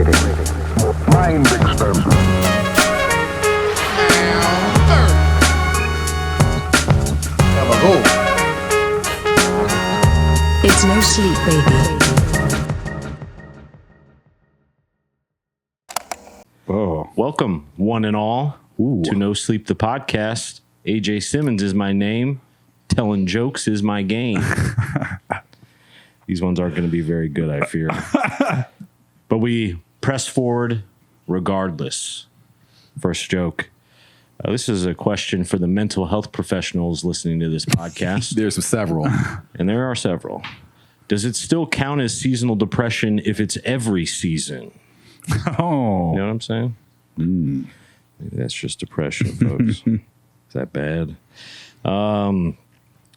Fascinating. Mind experiment. It's no sleep, baby. Oh, Welcome, one and all, to No Sleep, the podcast. AJ Simmons is my name. Telling jokes is my game. These ones aren't going to be very good, I fear. But we press forward regardless. First joke. This is a question for the mental health professionals listening to this podcast. there's several. And there are several. Does it still count as seasonal depression if it's every season? Oh, You know what I'm saying? Maybe that's just depression, folks. Is that bad?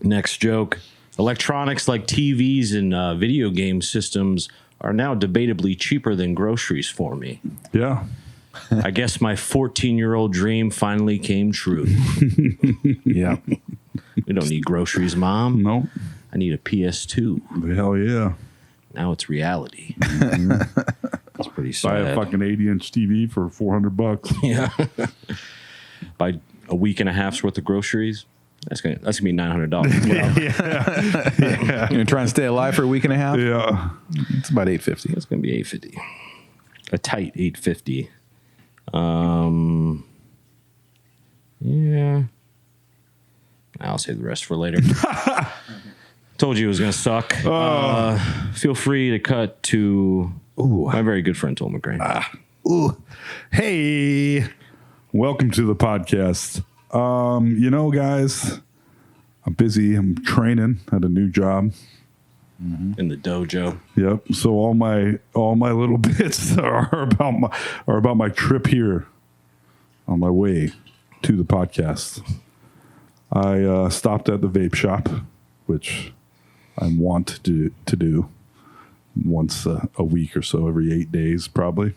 Next joke. Electronics like TVs and video game systems are now debatably cheaper than groceries for me. yeah. I guess my 14-year-old dream finally came true. Yeah. We don't need groceries, Mom. No. I need a PS2. Hell yeah. Now it's reality. That's pretty Buy sad. a fucking 80-inch TV for $400. Yeah. Buy a week and a half's worth of groceries. That's gonna be $900. You're trying to stay alive for a week and a half? Yeah. It's about $850. It's gonna be $850. A tight $850. Yeah. I'll save the rest for later. Told you it was gonna suck. Feel free to cut to my very good friend Tom McGrain. Ooh. Hey. Welcome to the podcast. Guys, I'm busy. I'm training at a new job. In the dojo. Yep. So all my little bits are about my trip here on my way to the podcast. I stopped at the vape shop, which I want to do once a week or so, every 8 days probably.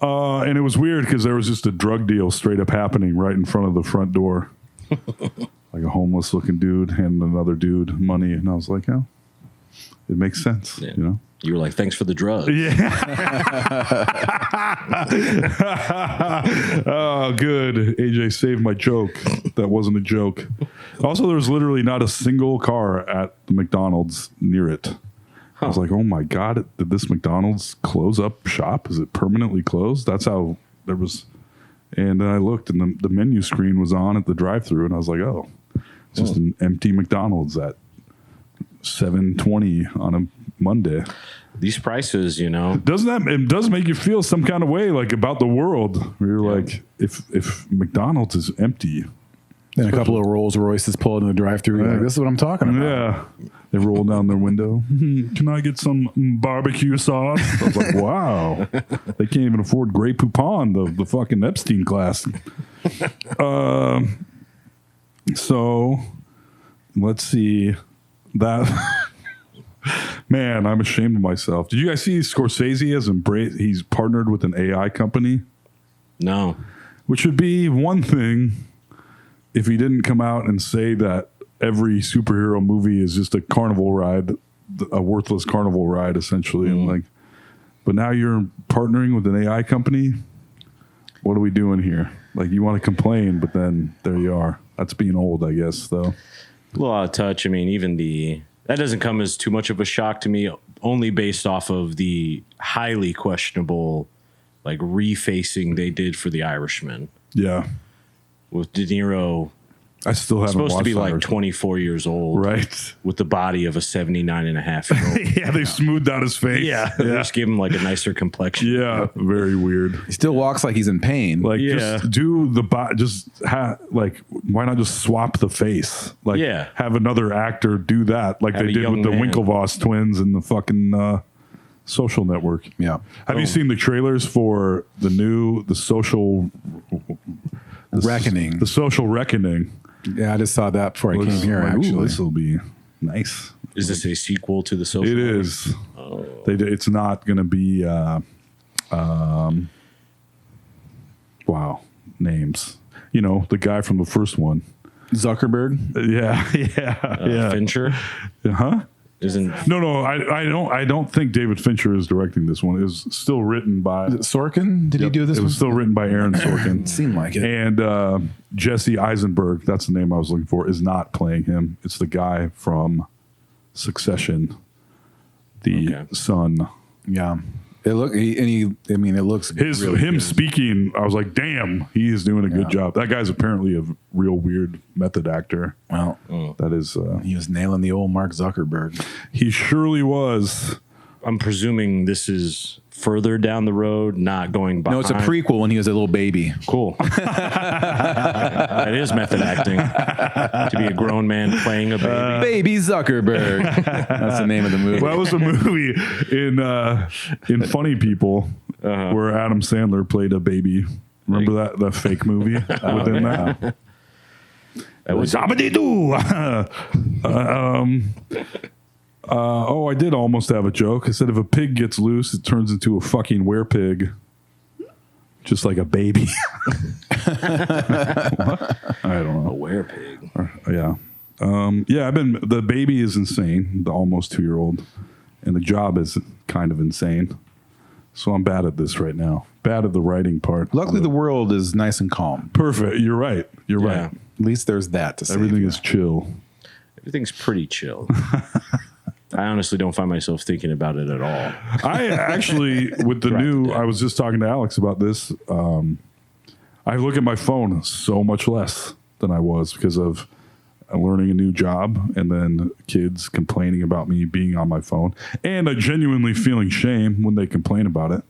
And it was weird because there was just a drug deal straight up happening right in front of the front door. Like a homeless looking dude handing another dude money. And I was like, oh, it makes sense, Yeah. you know? You were like, thanks for the drugs. Yeah. Oh, good. AJ saved my joke. That wasn't a joke. Also, there was literally not a single car at the McDonald's near it. I was like, oh my God, did this McDonald's close up shop? Is it permanently closed? That's how there was. And then I looked and the menu screen was on at the drive-thru and I was like, oh, it's just an empty McDonald's at 7:20 on a Monday. These prices, It does make you feel some kind of way like about the world. Where you're like, if McDonald's is empty. Then a couple of Rolls Royces pull into the drive-thru. You're like, this is what I'm talking about. Yeah. They roll down their window. Can I get some barbecue sauce? I was like, wow. They can't even afford Grey Poupon, the fucking Epstein class. So let's see that. Man, I'm ashamed of myself. Did you guys see Scorsese has embraced? He's partnered with an AI company, No. which would be one thing if he didn't come out and say that every superhero movie is just a carnival ride, a worthless carnival ride, essentially. And like, but now you're partnering with an AI company. What are we doing here? Like, you want to complain, but then there you are. That's being old, I guess, though. A little out of touch. I mean, even that doesn't come as too much of a shock to me, only based off of the highly questionable, like, refacing they did for The Irishman. Yeah. With De Niro I still haven't supposed to watched be like Irish. 24 years old. Right. With the body of a 79-and-a-half-year-old. Yeah, they smoothed out his face. They just gave him like a nicer complexion. Yeah, very weird. He still walks like he's in pain. Like, Yeah. just do the why not just swap the face? Like, Yeah. have another actor do that, like Have they a did young with the man. Winklevoss twins in the fucking Social Network. Yeah. Have you seen the trailers for the Social Reckoning. The Social Reckoning. Yeah, I just saw that before I came here, actually. This will be nice. Is this a sequel to the Social? It Network? is. It's not going to be. Wow, names. The guy from the first one. Zuckerberg. Yeah. Fincher? Huh? Isn't No, I don't think David Fincher is directing this one. It was still written by Sorkin? Did he do this It one? was still written by Aaron Sorkin. Seemed like it. And Jesse Eisenberg, that's the name I was looking for, is not playing him. It's the guy from Succession, the son. Yeah. It looks really Him good. speaking, I was like, damn, he is doing a good job. That guy's apparently a real weird method actor. Well, That is, he was nailing the old Mark Zuckerberg. he surely was. I'm presuming this is further down the road, not going behind. No, it's a prequel when he was a little baby. Cool. That is method acting. To be a grown man playing a baby. Baby Zuckerberg. That's the name of the movie. Well, that was a movie in Funny People where Adam Sandler played a baby. Remember that fake movie within that? That was Zabadee-doo! I did almost have a joke. I said if a pig gets loose, it turns into a fucking werepig. Just like a baby. I don't know. a werepig. Yeah. The baby is insane, the almost 2-year-old. And the job is kind of insane. So I'm bad at this right now. Bad at the writing part. Luckily, the world is nice and calm. Perfect. You're right. You're Yeah. right. At least there's that to say. Everything is chill. Everything's pretty chill. I honestly don't find myself thinking about it at all. I actually, with the new, I was just talking to Alex about this. I look at my phone so much less than I was because of learning a new job and then kids complaining about me being on my phone. And I genuinely feeling shame when they complain about it.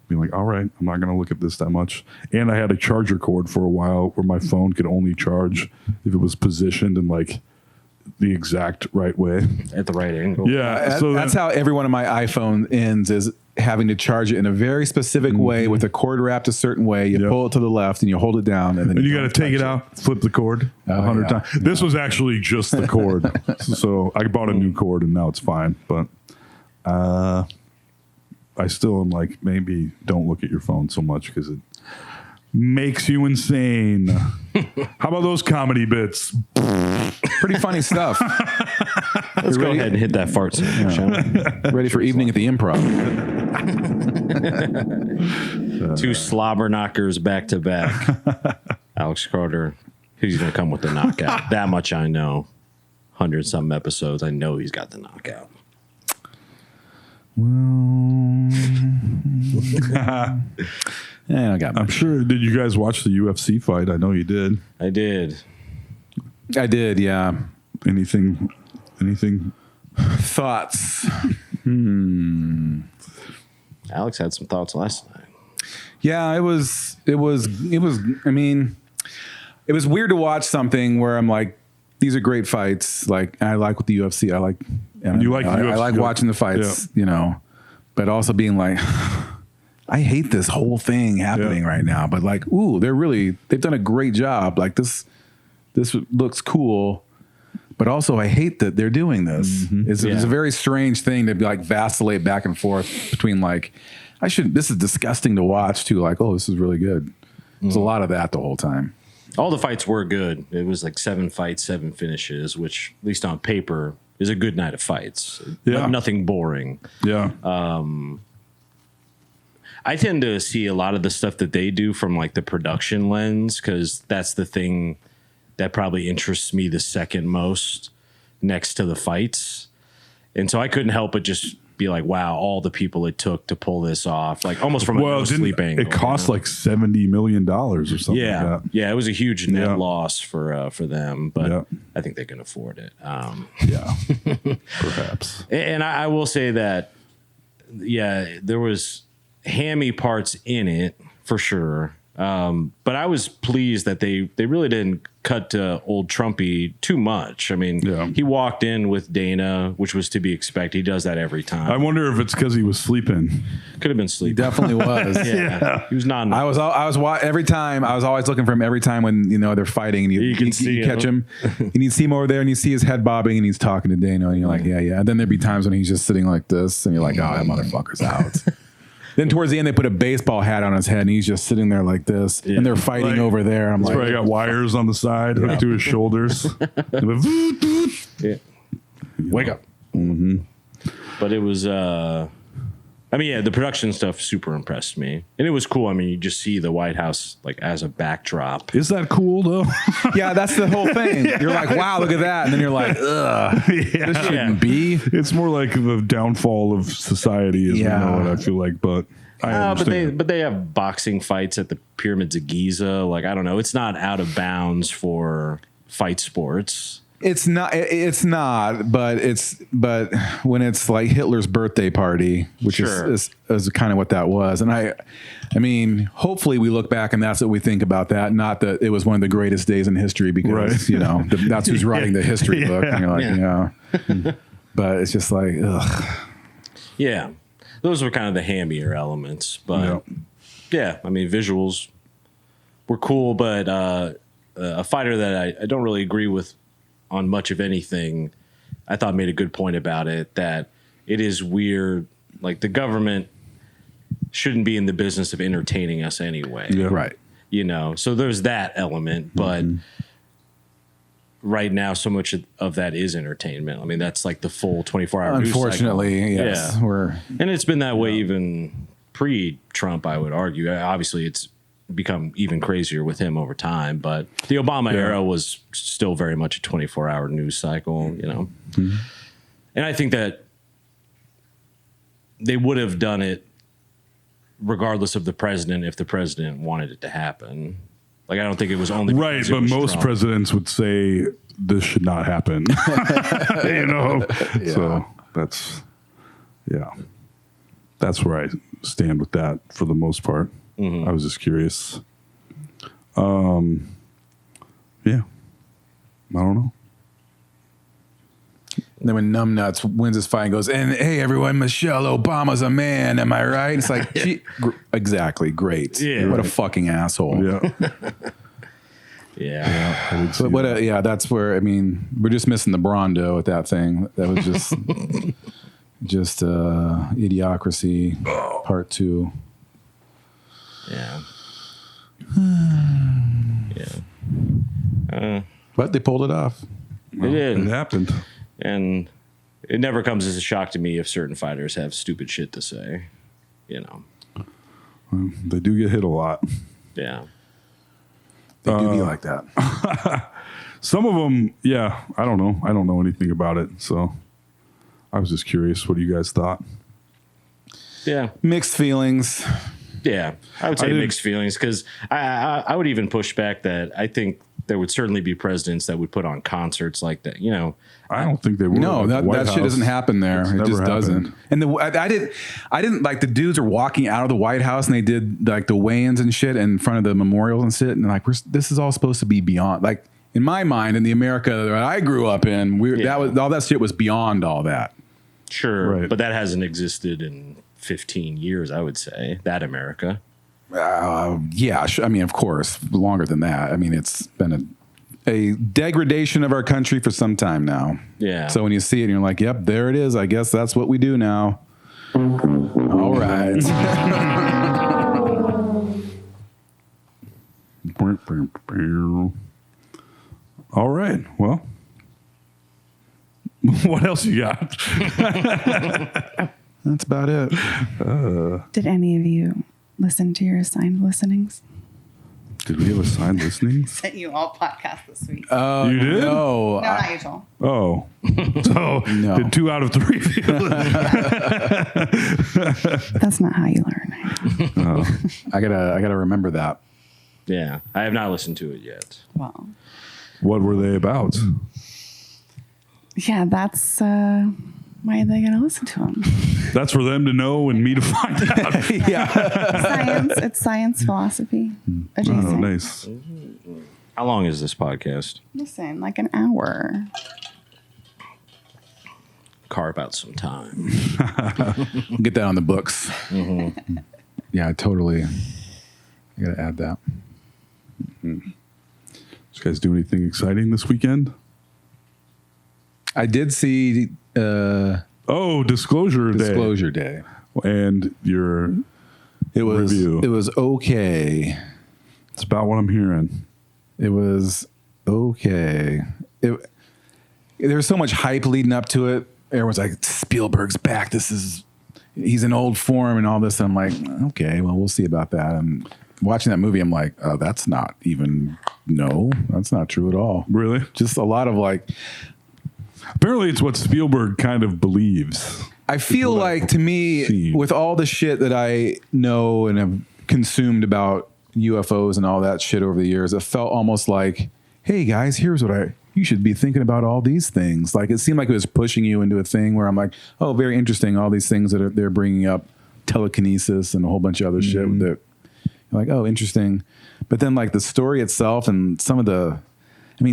Being like, all right, I'm not going to look at this that much. And I had a charger cord for a while where my phone could only charge if it was positioned in like the exact right way. At the right angle. Yeah. So That's how every one of my iPhone ends, is having to charge it in a very specific way with a cord wrapped a certain way. You Yep. pull it to the left and you hold it down. And then And you got to don't take it touch out, flip the cord 100 yeah. times. This was actually just the cord. So I bought a new cord and now it's fine. But I still am like, maybe don't look at your phone so much because it makes you insane. How about those comedy bits? Pretty funny stuff. Let's go ahead and hit that fart scene, shall we? Ready for evening at the Improv. Two slobber knockers back to back. Alex Carter, he's going to come with the knockout. That much I know. 100-something episodes. I know he's got the knockout. Yeah, I got I'm sure. Did you guys watch the UFC fight? I know you did. I did. I did, yeah. Anything? Thoughts. Alex had some thoughts last night. Yeah, it was, I mean, it was weird to watch something where I'm like, these are great fights. Like, I like what the UFC, I like UFC, watching the fights, you know, but also being like, I hate this whole thing happening right now, but like, ooh, they've done a great job. Like this looks cool, but also I hate that they're doing this. It's a very strange thing to be like vacillate back and forth between like, this is disgusting to watch too. Like, oh, this is really good. There's a lot of that the whole time. All the fights were good. It was like 7 fights, 7 finishes, which at least on paper is a good night of fights. Yeah. Nothing boring. Yeah. I tend to see a lot of the stuff that they do from like the production lens, because that's the thing that probably interests me the second most next to the fights. And so I couldn't help but just be like, wow, all the people it took to pull this off, like almost from a no sleep angle. It cost like $70 million or something yeah, like that. yeah, it was a huge net loss for them, but Yeah. I think they can afford it. Yeah. Perhaps. And I will say that, yeah, there was hammy parts in it for sure. But I was pleased that they really didn't cut to old Trumpy too much. I mean, he walked in with Dana, which was to be expected. He does that every time. I wonder if it's because he was sleeping. Could have been sleeping. Definitely was. Yeah. He was not. I was every time. I was always looking for him every time when they're fighting and you can see catch him. And you see him over there and you see his head bobbing and he's talking to Dana and you're like, yeah. And then there'd be times when he's just sitting like this and you're like, oh, that motherfucker's out. Then towards the end, they put a baseball hat on his head, and he's just sitting there like this, and they're fighting Like, over there. I'm That's like, where I got wires on the side hooked to his shoulders. Yeah. Wake up. But it was, I mean, yeah, the production stuff super impressed me. And it was cool. I mean, you just see the White House like as a backdrop. Is that cool though? Yeah, that's the whole thing. You're like, wow, look at that. And then you're like, ugh, this shouldn't be. It's more like the downfall of society, as we know it, I feel like. But I understand. But they have boxing fights at the pyramids of Giza. Like, I don't know. It's not out of bounds for fight sports. It's not, but when it's like Hitler's birthday party, which is kind of what that was. And I mean, hopefully we look back and that's what we think about that. Not that it was one of the greatest days in history because, you know, that's who's writing the history book. And you're like, but it's just like, ugh. Yeah. Those were kind of the hammier elements, but yeah, I mean, visuals were cool, but a fighter that I don't really agree with on much of anything, I thought made a good point about it, that it is weird. Like, the government shouldn't be in the business of entertaining us anyway. Yeah. Right. You know, so there's that element, but right now so much of that is entertainment. I mean, that's like the full 24-hour news cycle. Unfortunately, yes. Yeah. And it's been that way even pre-Trump, I would argue. Obviously, it's become even crazier with him over time, but the Obama era was still very much a 24-hour news cycle, you know. And I think that they would have done it regardless of the president if the president wanted it to happen. Like, I don't think it was only right, but most Trump. Presidents would say this should not happen. You know, so that's where I stand with that for the most part. I was just curious. Yeah, I don't know. And then when Numbnuts wins his fight and goes, and hey, everyone, Michelle Obama's a man. Am I right? It's like, exactly. Great. Yeah. What a fucking asshole. Yeah. Yeah. But that's where, I mean, we're just missing the Brondo at that thing. That was just Idiocracy Part 2. Yeah. But they pulled it off. They did. It happened. And it never comes as a shock to me if certain fighters have stupid shit to say, you know. They do get hit a lot. Yeah. They do be like that. Some of them, I don't know. I don't know anything about it. So I was just curious. What do you guys thought? Yeah. Mixed feelings. Yeah. I would say mixed feelings, because I would even push back that I think there would certainly be presidents that would put on concerts like that, you know. I don't think they would. No, that shit doesn't happen there. It just doesn't. And I didn't like, the dudes are walking out of the White House and they did like the weigh-ins and shit in front of the memorials and shit. And like, this is all supposed to be beyond, like, in my mind, in the America that I grew up in, that was all that shit was beyond all that. Sure. Right. But that hasn't existed in 15 years, I would say, that America. I mean, of course, longer than that. I mean, it's been a degradation of our country for some time now. Yeah. So when you see it, you're like, yep, there it is. I guess that's what we do now. All right. All right. Well, what else you got? That's about it. Did any of you listen to your assigned listenings? Did we have assigned listenings? Sent you all podcasts this week. Oh, you did? No, not usual. Oh, so did 2 out of 3 feel That's not how you learn. I gotta remember that. Yeah, I have not listened to it yet. Well, what were they about? Yeah, that's why are they going to listen to them? That's for them to know and me to find out. Science. It's science philosophy. Adjacent. Oh, nice. How long is this podcast? Listen, like an hour. Carve out some time. Get that on the books. Mm-hmm. Yeah, totally. I gotta add that. Did you guys do anything exciting this weekend? I did see Disclosure Day. And your review. It was okay. It's about what I'm hearing. It was okay. There was so much hype leading up to it everyone's like, Spielberg's back. He's in old form and all this. And I'm like, okay, well, we'll see about that. And watching that movie, I'm like, oh, that's not true at all. Really? Just a lot of like, apparently it's what Spielberg kind of believes. I feel like, to me, see. with all the shit that I know and have consumed about UFOs and all that shit over the years, it felt almost like, hey guys, here's what you should be thinking about all these things. Like, it seemed like it was pushing you into a thing where I'm like, oh, very interesting. All these things that they're bringing up, telekinesis and a whole bunch of other shit that you're like, oh, interesting. But then like the story itself and some of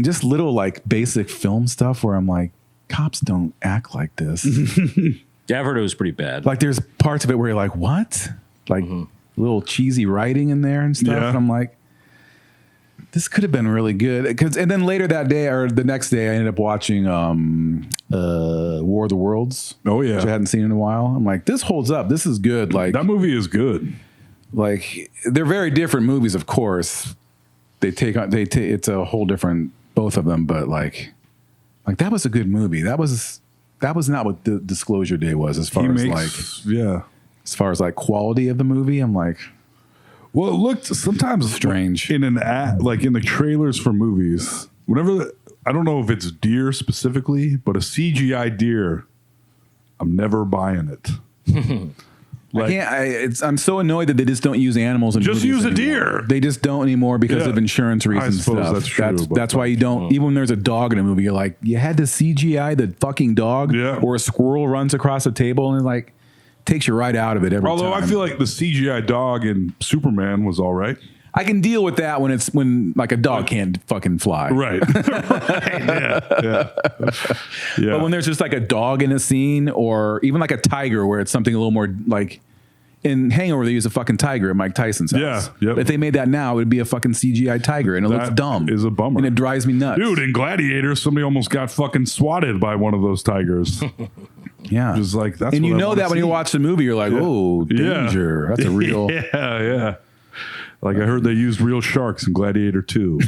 just little like basic film stuff where I'm like, cops don't act like this. Yeah, I've heard it was pretty bad. Like there's parts of it where you're like, what? Like little cheesy writing in there and stuff. Yeah. And I'm like, this could have been really good. And then later that day or the next day, I ended up watching War of the Worlds. Oh yeah, which I hadn't seen in a while. I'm like, this holds up. This is good. Like that movie is good. Like they're very different movies, of course. It's a whole different, both of them. But like that was a good movie. That was not what the Disclosure Day was as far as far as like quality of the movie. I'm like, well, it looked sometimes strange in an ad, like in the trailers for movies. Whenever I don't know if it's deer specifically, but a CGI deer, I'm never buying it. Like, I'm so annoyed that they just don't use animals in just movies use a anymore. deer. They just don't anymore because of insurance reasons. I suppose stuff. that's true. That's why you don't. Even when there's a dog in a movie, you're like, you had to CGI the fucking dog, or a squirrel runs across a table and it like takes you right out of it every time. Although I feel like the CGI dog in Superman was all right. I can deal with that when like a dog can't fucking fly. Right. Yeah. But when there's just like a dog in a scene or even like a tiger where it's something a little more like in Hangover, they use a fucking tiger at Mike Tyson's house. Yeah. Yep. If they made that now, it would be a fucking CGI tiger and it looks dumb. Is a bummer. And it drives me nuts. Dude, in Gladiator, somebody almost got fucking swatted by one of those tigers. Yeah. Just like that's and what you I know that when you watch the movie, you're like, oh, danger. That's a real. Yeah. Like I heard they used real sharks in Gladiator 2.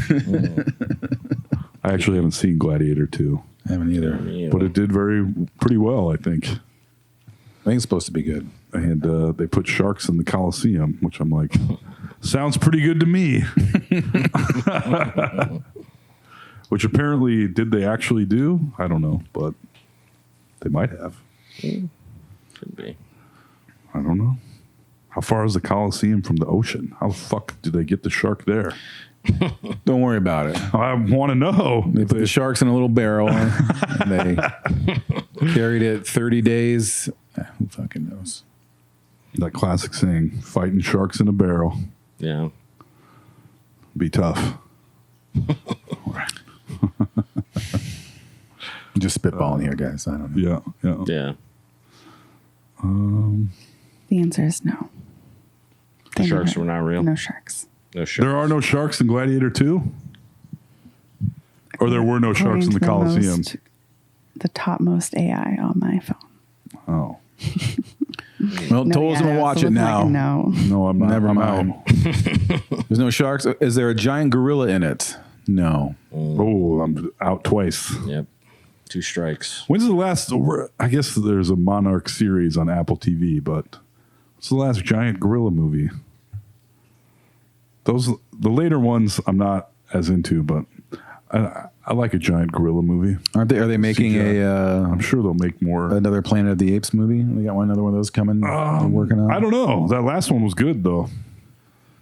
I actually haven't seen Gladiator 2. I haven't either. But it did pretty well, I think. I think it's supposed to be good. And they put sharks in the Coliseum, which I'm like, sounds pretty good to me. Which apparently, did they actually do? I don't know, but they might have. Could be. I don't know. How far is the Coliseum from the ocean? How the fuck do they get the shark there? Don't worry about it. I want to know. They put the sharks in a little barrel and they carried it 30 days. Who fucking knows? That classic saying, fighting sharks in a barrel. Yeah. Be tough. Just spitballing here, guys. I don't know. Yeah. The answer is no. The sharks were not real? No sharks. No sharks. There are no sharks in Gladiator 2? Or there were no sharks in the Coliseum? The topmost AI on my phone. Oh. Well, Toll's going to watch it now. Like No, I'm not. Never I'm mind. out. There's no sharks. Is there a giant gorilla in it? No. Oh, I'm out twice. Yep. 2 strikes. When's the last? I guess there's a Monarch series on Apple TV, but what's the last giant gorilla movie? The later ones I'm not as into, but I like a giant gorilla movie. Are they making I'm sure they'll make more. Another Planet of the Apes movie? They got another one of those coming. They're working on. I don't know. That last one was good though.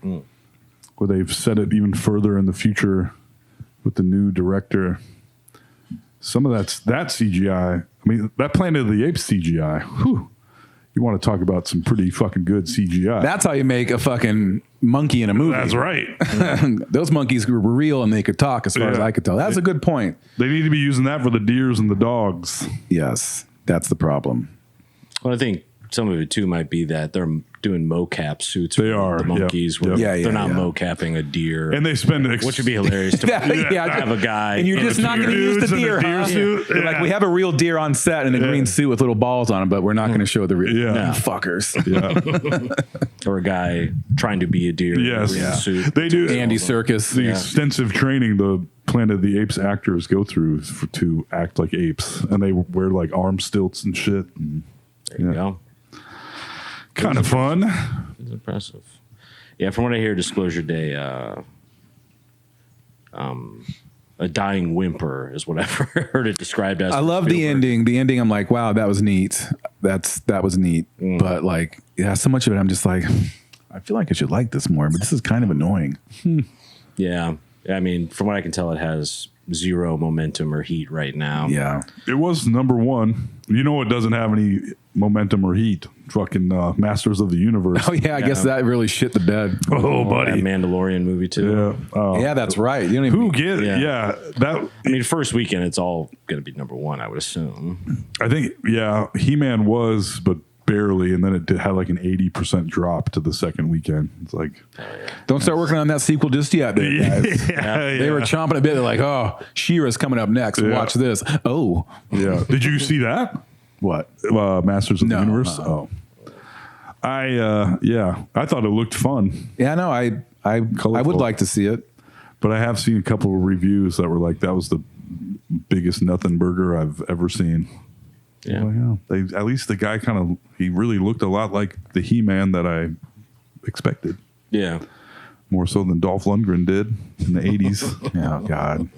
Where they've set it even further in the future with the new director. Some of that CGI. I mean, that Planet of the Apes CGI. Whew. You want to talk about some pretty fucking good CGI. That's how you make a fucking monkey in a movie. That's right. Those monkeys were real and they could talk as far as I could tell. That's a good point. They need to be using that for the deers and the dogs. Yes, that's the problem. Well, I think some of it too might be that they're doing mocap suits. They for are, the monkeys. yep. Where Yeah, they're not yeah. mocapping a deer. And they spend which would be hilarious to have a guy. And you're just not going to use the deer, huh? suit. You're like, we have a real deer on set in a green suit with little balls on him, but we're not going to show the real. Yeah. You fuckers. Yeah. or a guy trying to be a deer. Yes. In a green suit. They do Andy Serkis. the extensive training. Planet of the Apes actors go through to act like apes, and they wear like arm stilts and shit. And, There you go. kind of fun. It's impressive. Yeah, from what I hear, Disclosure Day, a dying whimper is what I've heard it described as. I love the ending. The ending, I'm like, wow, that was neat. That was neat. But like, yeah, so much of it, I'm just like, I feel like I should like this more, but this is kind of annoying. Yeah. I mean, from what I can tell, it has zero momentum or heat right now. Yeah. It was number one. You know, it doesn't have any momentum or heat. Fucking Masters of the Universe. Oh yeah, I guess that really shit the bed. Oh, That buddy. Mandalorian movie too. Yeah. Yeah, that's right. You don't even. Who get? Yeah. Yeah. That I mean, first weekend, it's all going to be number one, I would assume. I think. Yeah, He-Man was, but barely, and then it had like an 80% drop to the second weekend. It's like, Don't start working on that sequel just yet, guys. yeah, They were chomping a bit. They're like, "Oh, She-Ra's coming up next. Yeah. Watch this." Oh, yeah. Did you see that? what? Masters of the No, Universe. no. Oh, I thought it looked fun, Yeah, no, I would Colorful. like to see it. but I have seen a couple of reviews that were like, that was the biggest nothing burger I've ever seen. Yeah. Well, yeah. At least the guy he really looked a lot like the He-Man that I expected, Yeah. more so than Dolph Lundgren did in the 80s. Oh God,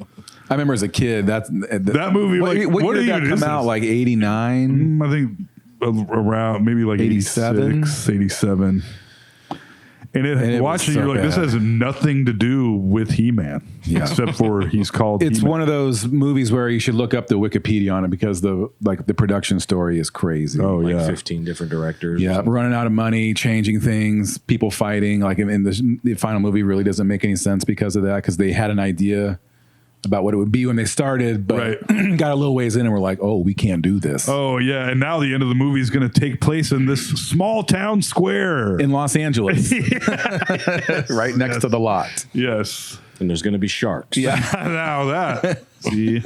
I remember as a kid that movie, What, like, what what year did even that is come out? this? Like 89. I think around maybe like 87? 86, 87. And it was watching, so you're like, this bad. has nothing to do with He-Man, Yeah. except for he's called. It's He-Man. one of those movies where you should look up the Wikipedia on it because the production story is crazy. Oh Like yeah, 15 different directors. Yeah, running out of money, changing things, people fighting. Like in the final movie, really doesn't make any sense because of that. Because they had an idea about what it would be when they started, but got a little ways in and were like, "Oh, we can't do this." Oh yeah, and now the end of the movie is going to take place in this small town square. In Los Angeles, right next to the lot. Yes. And there's going to be sharks. Yeah, Now that see,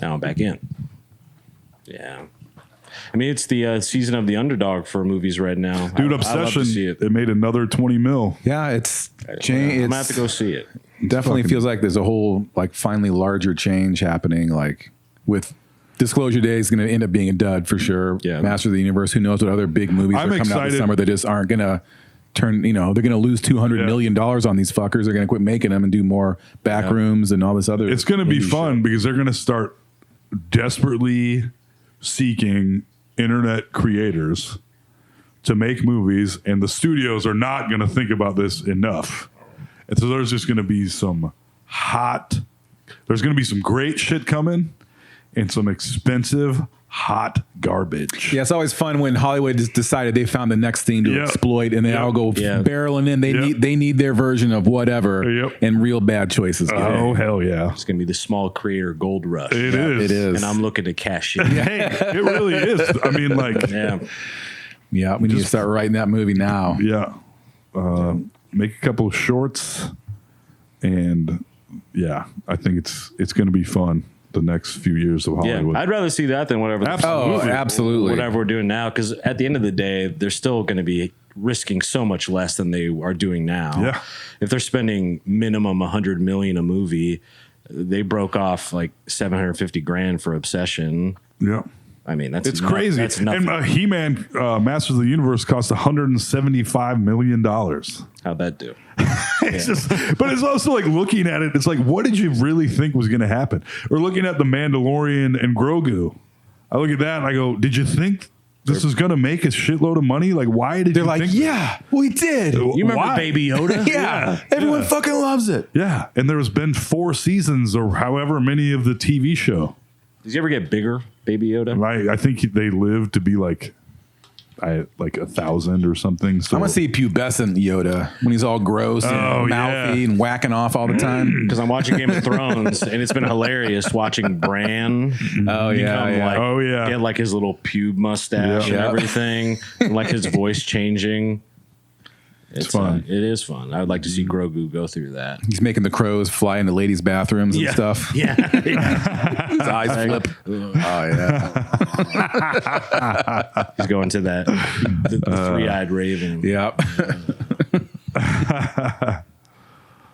Now I'm back in. Yeah. I mean, it's the season of the underdog for movies right now. dude, I love to Obsession. see it. It made another 20 mil. yeah. It's I'm change. going to have to go see it. Definitely fucking- feels like there's a whole like finally larger change happening. Like with Disclosure Day is going to end up being a dud for sure. Yeah. Master of the Universe. Who knows what other big movies I'm are coming out this excited. summer that just aren't going to turn. You know, they're going to lose $200 million on these fuckers. They're going to quit making them and do more back rooms and all this other. It's going to be indie fun shit. because they're going to start desperately seeking internet creators to make movies, and the studios are not going to think about this enough. And so there's just going to be some there's going to be some great shit coming and some expensive hot garbage. Yeah, it's always fun when Hollywood just decided they found the next thing to Yep. exploit, and they Yep. all go Yeah. barreling in. Yep. They need their version of whatever, Yep. and real bad choices. get Oh, made. hell yeah. It's going to be the small creator gold rush. It is. It is. And I'm looking to cash in. Hey, it really is. I mean, like, Yeah. Yeah, we need to start writing that movie now. yeah. Make a couple of shorts, and yeah, I think it's going to be fun the next few years of Yeah. Hollywood. I'd rather see that than whatever the Absolutely. Oh, absolutely. whatever we're doing now, because at the end of the day, they're still going to be risking so much less than they are doing now. Yeah. If they're spending minimum $100 million a movie, they broke off like $750,000 for Obsession. Yeah. I mean, that's It's crazy. That's nothing. And He-Man, Masters of the Universe cost $175 million. How'd that do? It's just, but it's also like looking at it, it's like, what did you really think was going to happen? Or looking at The Mandalorian and Grogu. I look at that and I go, did you think this is going to make a shitload of money? Like, why did They're you like, think? yeah, we did. You remember Why? Baby Yoda? Yeah, everyone fucking loves it. Yeah. And there's been 4 seasons or however many of the TV show. Does he ever get bigger, Baby Yoda? I think they live to be like 1,000 or something. So I want to see pubescent Yoda when he's all gross Oh, and mouthy yeah. and whacking off all the time. Because I'm watching Game of Thrones, and it's been hilarious watching Bran. Oh yeah, become, yeah. Like, Oh, yeah. get like his little pube mustache Yeah. and Yeah. everything, and like his voice changing. It's fun. It is fun. I would like to see Grogu go through that. He's making the crows fly into ladies' bathrooms and stuff. Yeah. His eyes flip. Oh yeah, He's going to that the three-eyed raven. yeah.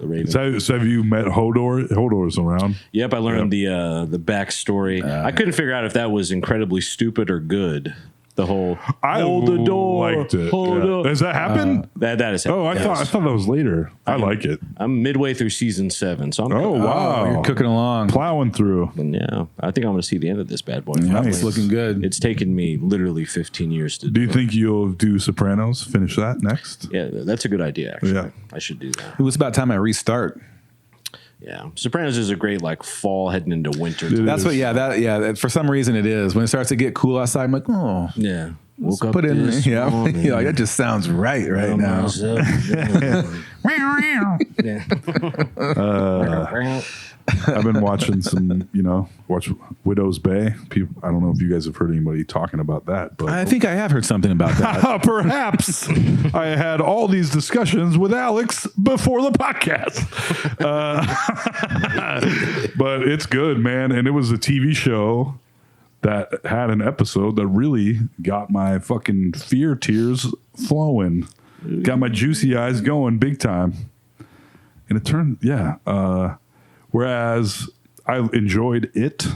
the Raven. So have you met Hodor? Hodor's around. Yep, I learned the backstory. I couldn't figure out if that was incredibly stupid or good. The whole hold the door. Liked it. Hold up. Does that happen? That is. Oh, I thought that was later. I like it. I'm midway through season 7, so I'm Wow. You're cooking along. Plowing through. yeah. I think I'm going to see the end of this bad boy. Nice. It's looking good. It's taken me literally 15 years to Do you think you'll do Sopranos? Finish that next? Yeah, that's a good idea. Actually, Yeah. I should do that. It was about time I restart. Yeah, Sopranos is a great like fall heading into winter. That's what. Yeah. For some reason, it is. When it starts to get cool outside, I'm like, oh, Yeah, let's put in. Yeah, you're like, that just sounds right now. I've been watching some, watch Widow's Bay. People, I don't know if you guys have heard anybody talking about that, but I think I have heard something about that. perhaps I had all these discussions with Alex before the podcast. But it's good, man. And it was a TV show that had an episode that really got my fucking fear tears flowing, got my juicy eyes going big time. And it turned, whereas I enjoyed it,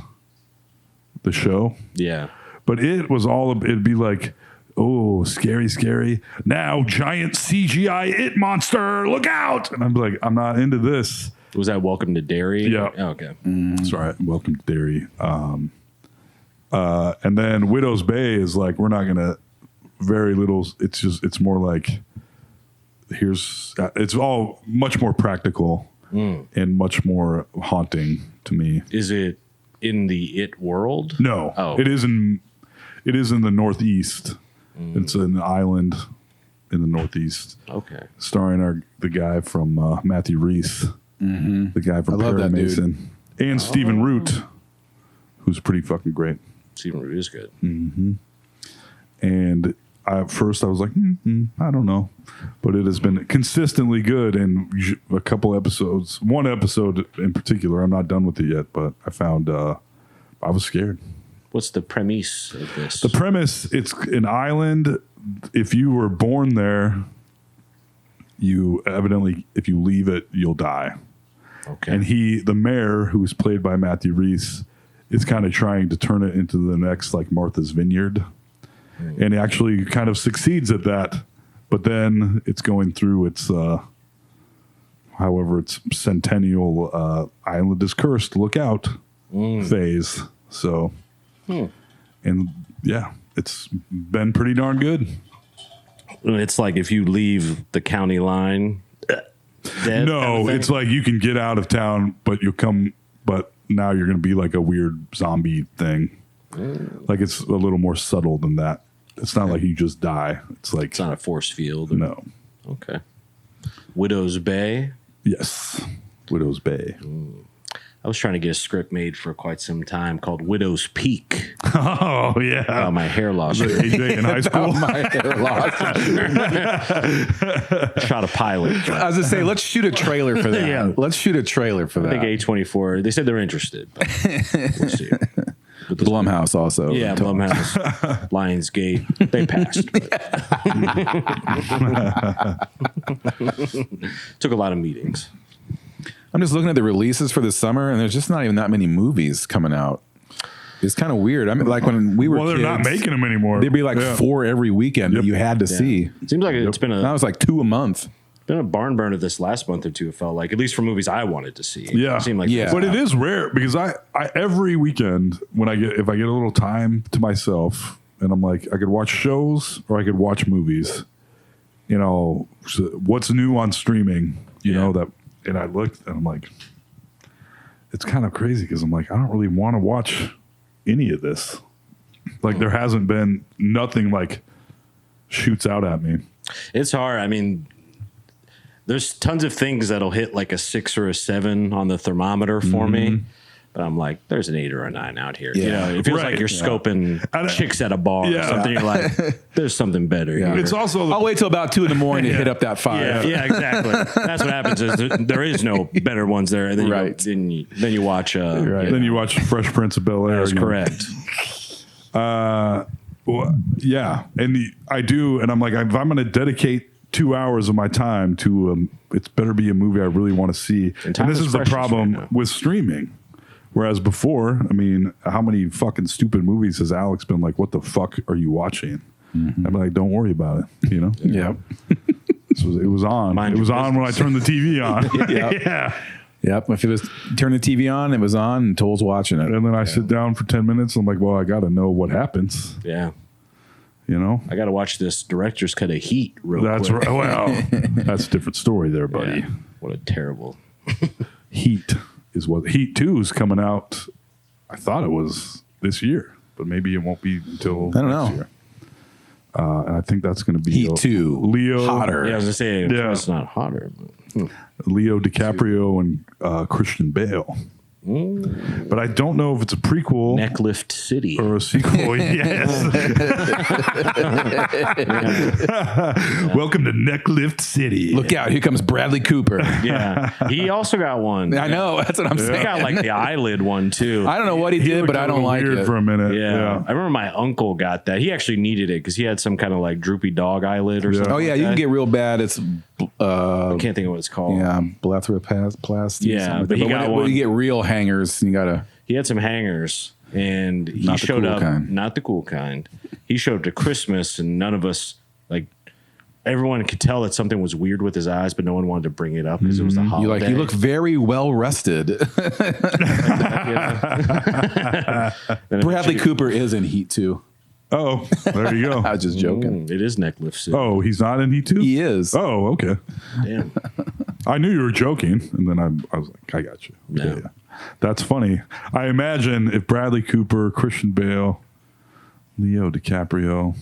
the show, Yeah, but it was it'd be like, oh, scary, scary. Now, giant CGI it monster, look out. And I'm like, I'm not into this. was that Welcome to Derry? Yeah. Oh, okay. That's right. Welcome to Derry. And then Widow's Bay is like, we're not going to, very little. It's more like, it's all much more practical and much more haunting to me. Is it in the It world? No, Oh. it is in the Northeast. It's an island in the Northeast, Okay. starring the guy from Matthew Reese, the guy from I love that dude. Paramason, and Stephen Root, who's pretty fucking great. Stephen Root is good. And at first I was like, I don't know, but it has been consistently good. And a couple episodes, one episode in particular, I'm not done with it yet, but I found I was scared. What's the premise of this? The premise, it's an island. If you were born there, you evidently, if you leave it, you'll die. Okay. And the mayor, who's played by Matthew Reese, is kind of trying to turn it into the next like Martha's Vineyard. And he actually kind of succeeds at that. But then it's going through its, however, its centennial island is cursed, look out phase. So, and yeah, it's been pretty darn good. It's like if you leave the county line. Dead No, kind of thing? it's like you can get out of town, but but now you're going to be like a weird zombie thing. Like it's a little more subtle than that. It's not like you just die. It's like, It's not a force field. no. Okay. Widow's Bay. Yes. Widow's Bay. I was trying to get a script made for quite some time called Widow's Peak. Oh, yeah. My hair loss. AJ in high school. My hair loss. Shot a pilot. I was gonna say, let's shoot a trailer for that. Yeah. Let's shoot a trailer for I that. think A24. They said they're interested. But we'll see. But this- Blumhouse also. Yeah, Blumhouse, Lionsgate. They passed. but- Took a lot of meetings. I'm just looking at the releases for the summer, and there's just not even that many movies coming out. It's kind of weird. I mean, like when we were Well, they're not kids, making them anymore. There'd be like Yeah. 4 every weekend that you had to see. Seems like it's been Now a it's like 2 a month. barn burner this last month or two. It felt like, at least for movies I wanted to see. Yeah. It seemed like Yeah. But it is rare because I every weekend when if I get a little time to myself and I'm like, I could watch shows or I could watch movies, so what's new on streaming, and I looked and I'm like, it's kind of crazy because I'm like, I don't really want to watch any of this. Like there hasn't been nothing like shoots out at me. It's hard. I mean, there's tons of things that'll hit like a 6 or a 7 on the thermometer for me. But I'm like, there's an 8 or a 9 out here. Yeah. It feels Right. like you're scoping And chicks at a bar or Yeah. something. You're like, there's something better here. It's also I'll wait till about 2 in the morning to hit up that 5. Yeah, exactly. That's what happens. Is there is no better ones there, and then Right. then you watch. then you watch Fresh Prince of Bel-Air. That's again. correct. Well, yeah, and I do, and I'm like, if I'm going to dedicate 2 hours of my time to it's better be a movie I really want to see. And time this is is the precious problem right now. with streaming. Whereas before, I mean, how many fucking stupid movies has Alex been like, what the fuck are you watching? I'm like, don't worry about it, you know? Yeah. It was on. Mind It was your on when I turned the TV on. Yep. Yeah. Yep. If it was turn the TV on, it was on, and Toll's watching it. And then I sit down for 10 minutes. I'm like, well, I got to know what happens, Yeah. you know? I got to watch this director's cut of Heat real That's quick. right. Well, that's a different story there, buddy. Yeah. What a terrible. Heat is what Heat 2 is coming out. I thought it was this year, but maybe it won't be until I don't next know. year. And I think that's going to be Heat 2, Leo, hotter. Yeah, I was going to say, Yeah. it's not hotter. But, Leo DiCaprio and Christian Bale. But I don't know if it's a prequel Necklift City. or a sequel. Yes. Welcome to Necklift City. Look out! Here comes Bradley Cooper. Yeah. He also got one. I know. That's what I'm He saying. got like the eyelid one too. I don't know what he did, looked but a I don't little like weird it. for a minute. Yeah. I remember my uncle got that. He actually needed it because he had some kind of like droopy dog eyelid or something. Oh yeah, like you can that. get real bad. It's I can't think of what it's called. yeah, blepharoplasty. Yeah, something like but that. he when got it- when one. you get real hangers, you gotta. He had some hangers and he Not the showed cool up. kind. Not the cool kind. He showed up to Christmas and none of us, like, everyone could tell that something was weird with his eyes, but no one wanted to bring it up because it was the You holiday. you look very well rested. Then Bradley Cooper is in Heat too. Oh, there you go. I was just joking. It is Necklift City. Oh, he's not in Heat 2? He is. Oh, okay. Damn. I knew you were joking, and then I was like, I got you. No. Yeah. That's funny. I imagine if Bradley Cooper, Christian Bale, Leo DiCaprio,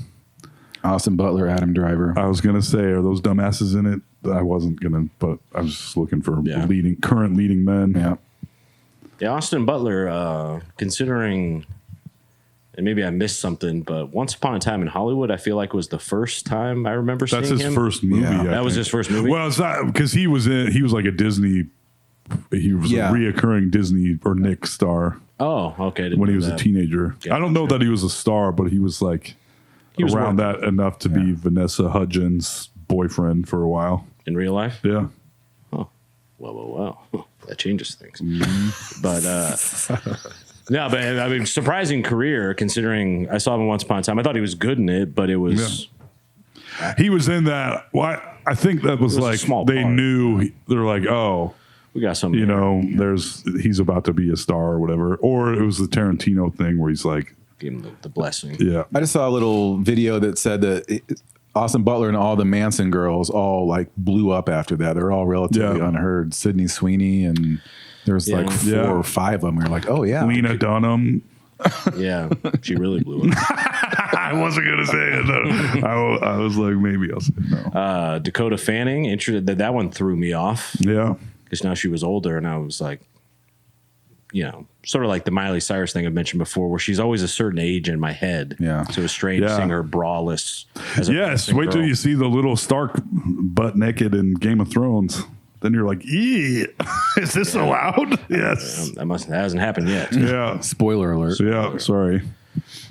Austin Butler, Adam Driver. I was gonna say, are those dumbasses in it? I wasn't gonna, but I was just looking for Yeah. current leading men. Yeah. Yeah, Austin Butler, considering, and maybe I missed something, but Once Upon a Time in Hollywood, I feel like was the first time I remember That's seeing his him. first movie. Yeah. I That was think. his first movie? Well, it's not because he was like a Disney. He was Yeah. a reoccurring Disney or Nick star Oh, okay. I didn't when he know was a that. teenager. Yeah, I don't know that he was a star, but he was like He was around working. that enough to be Vanessa Hudgens' boyfriend for a while. In real life? Yeah. Well. That changes things. Mm-hmm. But, no, but I mean, surprising career considering I saw him Once Upon a Time. I thought he was good in it, but it was. He was in that. Well, I think that was It was a like small they part. knew they're like, oh, We got some. you know, he's about to be a star or whatever. Or it was the Tarantino thing where he's like, Give him the blessing. yeah, I just saw a little video that said that Austin Butler and all the Manson girls all like blew up after that. They're all relatively Yeah. unheard. Sydney Sweeney and there's like four Yeah. or five of them. You're like, oh yeah. Lena Dunham. Yeah, she really blew it. I wasn't gonna say it. No. I was like, maybe I'll say no. Dakota Fanning, interested that one threw me off Yeah, because now she was older, and I was like, you know, sort of like the Miley Cyrus thing I mentioned before, where she's always a certain age in my head. Yeah. So it's strange Yeah. seeing her braless. As a yes. dancing Wait till girl. you see the little Stark butt naked in Game of Thrones. Then you're like, "Ee, is this allowed?" Yes. That hasn't happened yet. Yeah. Spoiler alert. Yeah. Sorry.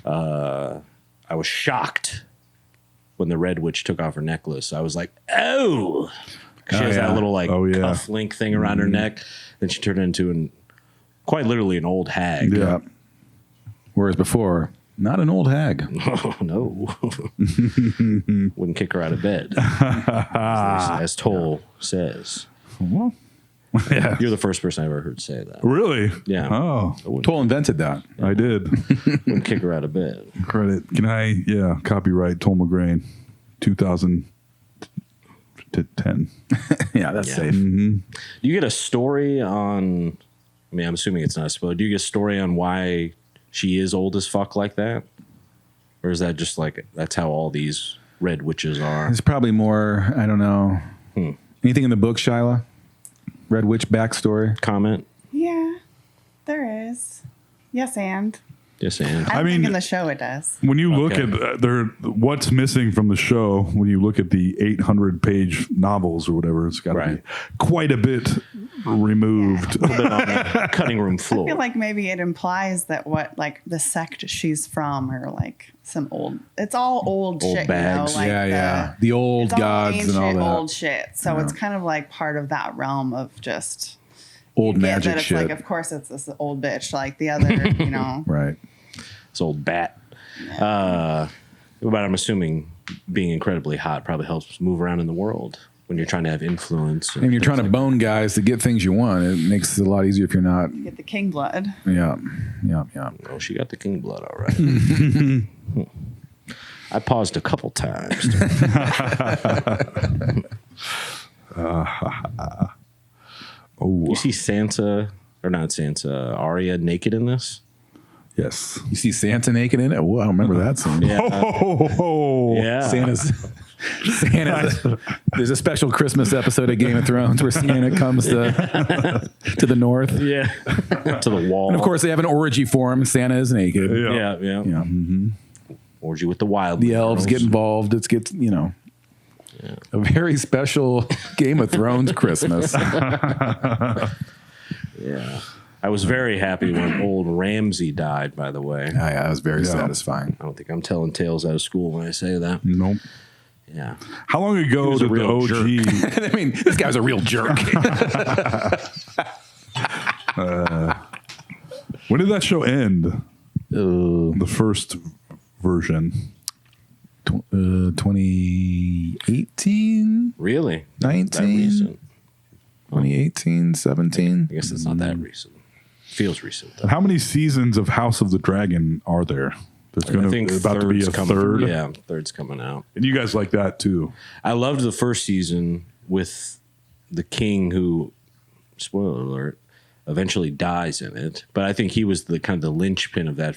I was shocked when the Red Witch took off her necklace. I was like, oh. She has yeah. that little like Oh, yeah. cuff link thing around her neck. Then she turned into quite literally an old hag. Yeah. Whereas before, not an old hag. Oh no. Wouldn't kick her out of bed. As Toll says. Well, yeah. You're the first person I ever heard say that. Really? Yeah. Oh, Toll invented that. I did. Wouldn't kick her out of bed. Credit. Can I? Yeah. Copyright Tom McGrain, 2010. Yeah, that's Yeah. safe. Do you get a story on, I mean, I'm assuming it's not a spoiler. Do you get a story on why she is old as fuck like that? Or is that just like, that's how all these red witches are? There's probably more, I don't know. Anything in the book, Shyla? Red Witch backstory? Comment? Yeah, there is. Yes, and Just saying. I mean- think in the show it does. When you look Okay. at what's missing from the show, when you look at the 800-page novels or whatever, it's got to Right. be quite a bit removed. A little bit on the cutting room floor. I feel like maybe it implies that what like the sect she's from or like some old. It's all old shit, bags. you know. Like Yeah. The old it's all gods and all ancient that. old shit. So it's kind of like part of that realm of just Old you get magic that it's shit. like, of course, it's this old bitch like the other, you know. Right. This old bat. But I'm assuming being incredibly hot probably helps move around in the world when you're trying to have influence. And you're trying to bone guys to get things you want. It makes it a lot easier if you're not. Get the king blood. Yeah. Oh, she got the king blood, all right. I paused a couple times. You see Sansa, or not Sansa, Arya naked in this? Yes. You see Santa naked in it? Oh, I remember that scene. Yeah. Oh, Yeah. Santa's. There's a special Christmas episode of Game of Thrones where Santa comes to the north. Yeah. To the wall. And of course, they have an orgy for him. Santa is naked. Yeah. Yeah. Yeah. Orgy with the wild. The elves get involved. It gets, a very special Game of Thrones Christmas. Yeah. I was very happy when old Ramsay died, by the way. Yeah, it was very satisfying. I don't think I'm telling tales out of school when I say that. Nope. Yeah. How long ago was a did the real OG? I mean, this guy's a real jerk. When did that show end? The first version. 2018, Really? 19, That recent? 2018, 17. I guess it's not that recent. Feels recent, though. How many seasons of House of the Dragon are there? There's I think about to be a third's coming- third. Yeah, third's coming out. And you guys like that too. I loved the first season with the king who, spoiler alert, eventually dies in it. But I think he was the kind of the linchpin of that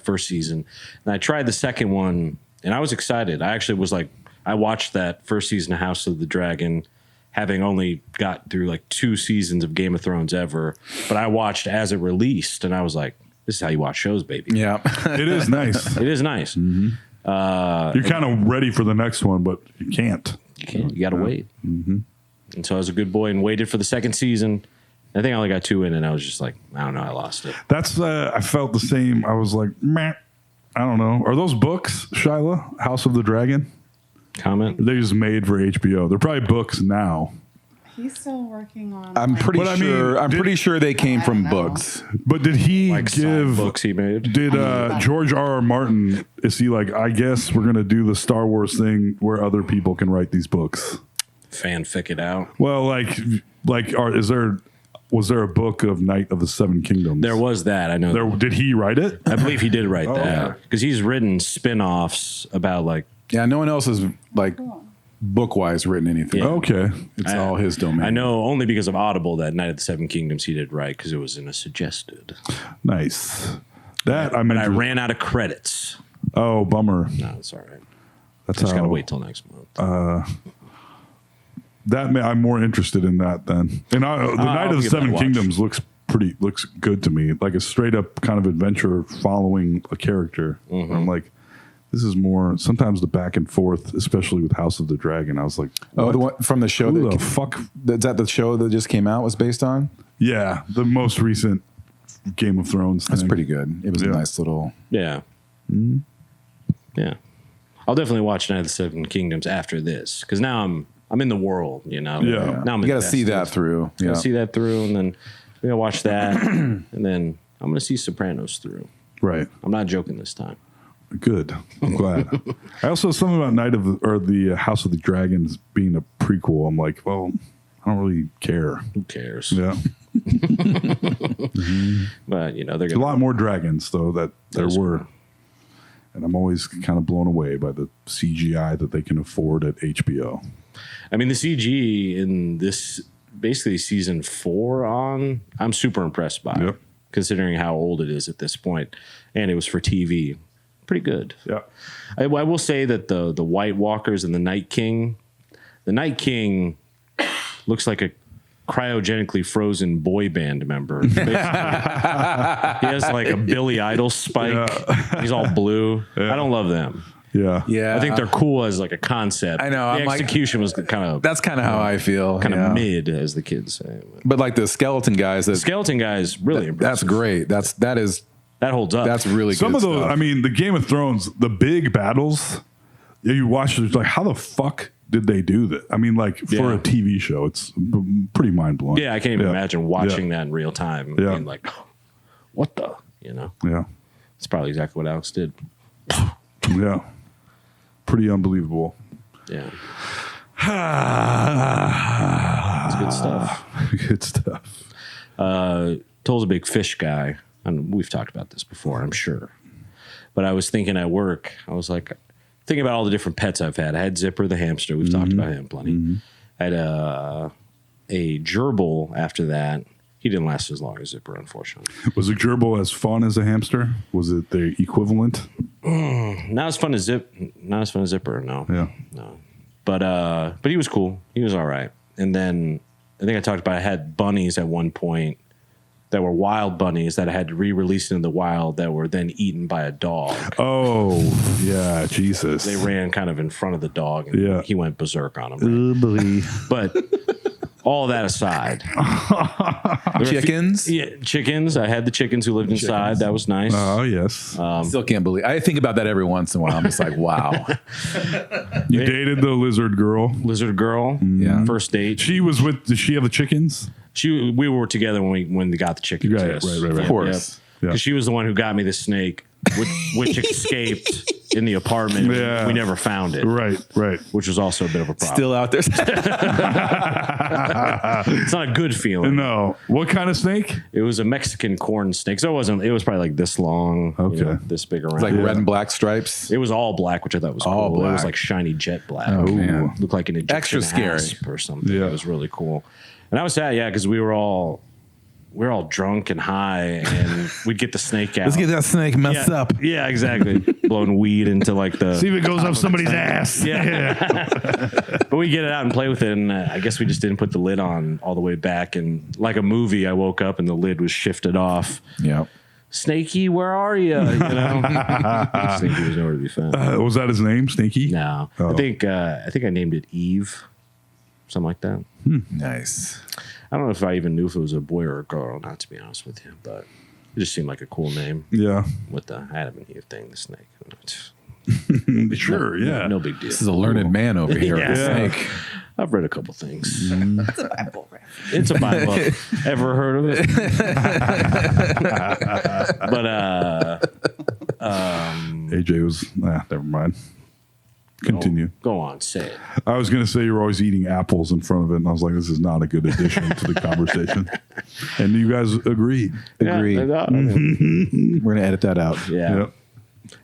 first season. And I tried the second one, and I was excited. I actually was like, I watched that first season of House of the Dragon, having only got through like 2 seasons of Game of Thrones ever. But I watched as it released, and I was like, this is how you watch shows, baby. Yeah. It is nice. It is nice. You're kind of ready for the next one, but you can't. You got to wait. And so I was a good boy and waited for the second season. I think I only got 2 in, and I was just like, I don't know, I lost it. That's I felt the same. I was like, meh. I don't know. Are those books, Shyla? House of the Dragon? Comment? They just made for HBO. They're probably books now. He's still working on. I'm pretty But I mean, sure. I'm did- pretty sure they came I from don't know. books. But did he Like side give books he made. Did George R.R. Martin, is he like, I guess we're going to do the Star Wars thing where other people can write these books? Fanfic it out. Well, was there a book of Knight of the Seven Kingdoms? There was that. I know. There, did he write it? I believe he did write Oh, that okay. because he's written spin-offs about like Yeah, no one else has like book wise written anything. Yeah. Okay. It's all his domain. I know only because of Audible that Night of the Seven Kingdoms he did write because it was in a suggested. Nice. That I But mean, I ran out of credits. oh, bummer. No, it's all right. That's Just how, gotta wait till next month. I'm more interested in that then. And the Knight I'll of the give that a Seven watch. Kingdoms looks good to me. Like a straight up kind of adventure following a character. Mm-hmm. I'm like, this is more sometimes the back and forth, especially with House of the Dragon. I was like, Oh, what? the one from the show Who that the fuck? is that the show that just came out was based on? Yeah, the most recent Game of Thrones thing. That's pretty good. It was Yeah. a nice little. Yeah. Yeah. I'll definitely watch Night of the Seven Kingdoms after this because now I'm in the world, you know. Yeah. Now I'm You got to see invested. that through. Yeah. Gotta see that through, and then we're gonna watch that, and then I'm gonna see Sopranos through. Right. I'm not joking this time. Good. I'm glad. I also something about the House of the Dragons being a prequel. I'm like, well, I don't really care. Who cares? Yeah. But you know they're A gonna. lot more dragons though that there Those were. And I'm always kind of blown away by the CGI that they can afford at HBO. I mean, the CG in this basically season 4 on, I'm super impressed by, Yep. considering how old it is at this point, and it was for TV. Pretty good. Yeah. I will say that the White Walkers and the Night King looks like a cryogenically frozen boy band member. Basically. He has like a Billy Idol spike. Yeah. He's all blue. I don't love them. Yeah. Yeah. I think they're cool as like a concept. I know, The I'm like- execution was kind of That's kind of how I feel. kind of yeah. mid, as the kids say. But like the skeleton guys, Skeleton guy is really that's impressive. great. That holds up. That's really Some good of those, stuff. I mean, the Game of Thrones, the big battles, you watch it, it's like, how the fuck did they do that? I mean, like, for Yeah. a TV show, it's pretty mind blowing. Yeah, I can't even imagine watching Yeah. that in real time. Yeah. Being like, what the? Yeah. It's probably exactly what Alex did. Yeah. Pretty unbelievable. Yeah. It's good stuff. Good stuff. Toll's a big fish guy. And we've talked about this before, I'm sure. But I was thinking at work, I was like, thinking about all the different pets I've had. I had Zipper the hamster. We've talked about him plenty. I had a gerbil after that. He didn't last as long as Zipper, unfortunately. Was a gerbil as fun as a hamster? Was it the equivalent? Not as fun as Zipper, no. Yeah. No. But he was cool. He was all right. And then I think I talked about I had bunnies at one point that were wild bunnies that I had to re-release into the wild that were then eaten by a dog. Oh, yeah. Jesus. They ran kind of in front of the dog and Yeah. he went berserk on them. But all that aside, Chickens. chickens. I had the chickens who lived inside. That was nice. Oh, yes. Still can't believe. I think about that every once in a while. I'm just like, wow. You dated the lizard girl. Lizard girl. Yeah. First date. She was with, did she have the we We were together when we got the chickens. Right, yes. right, right, right. Of course. Yeah. Because she was the one who got me the snake, which escaped in the apartment. Yeah. We never found it. Right. Which was also a bit of a problem. Still out there. It's not a good feeling. No. What kind of snake? It was a Mexican corn snake. So it was probably like this long. Okay. This big around. Like red and black stripes. It was all black, which I thought was All cool. It was black. like shiny jet black. Oh, man. Looked like an Egyptian Extra scary. asp or something. Yeah. It was really cool. And I was sad, because we were all drunk and high, and we'd get the snake out. Let's get that snake messed yeah, up. Yeah, exactly. Blowing weed into like the. See if it goes up somebody's ass. Yeah. But we get it out and play with it, and I guess we just didn't put the lid on all the way back. And like a movie, I woke up and the lid was shifted off. Yep. Snakey, where are you? Snakey was nowhere to be found. Was that his name? Sneaky? No, Oh. I think I named it Eve, something like that. Nice. I don't know if I even knew if it was a boy or a girl. Not to be honest with you, but it just seemed like a cool name Yeah. with the Adam and Eve thing, the snake. Sure. Yeah. No big deal. This is a learned man over here. Yeah. Snake. I've read a couple things. It's a Bible reference. It's a Bible. Ever heard of it? But AJ was, never mind. Continue. Go on, say it. I was going to say you were always eating apples in front of it, and I was like, this is not a good addition to the conversation. And you guys agreed. Agree. Yeah, We're gonna edit that out. yeah.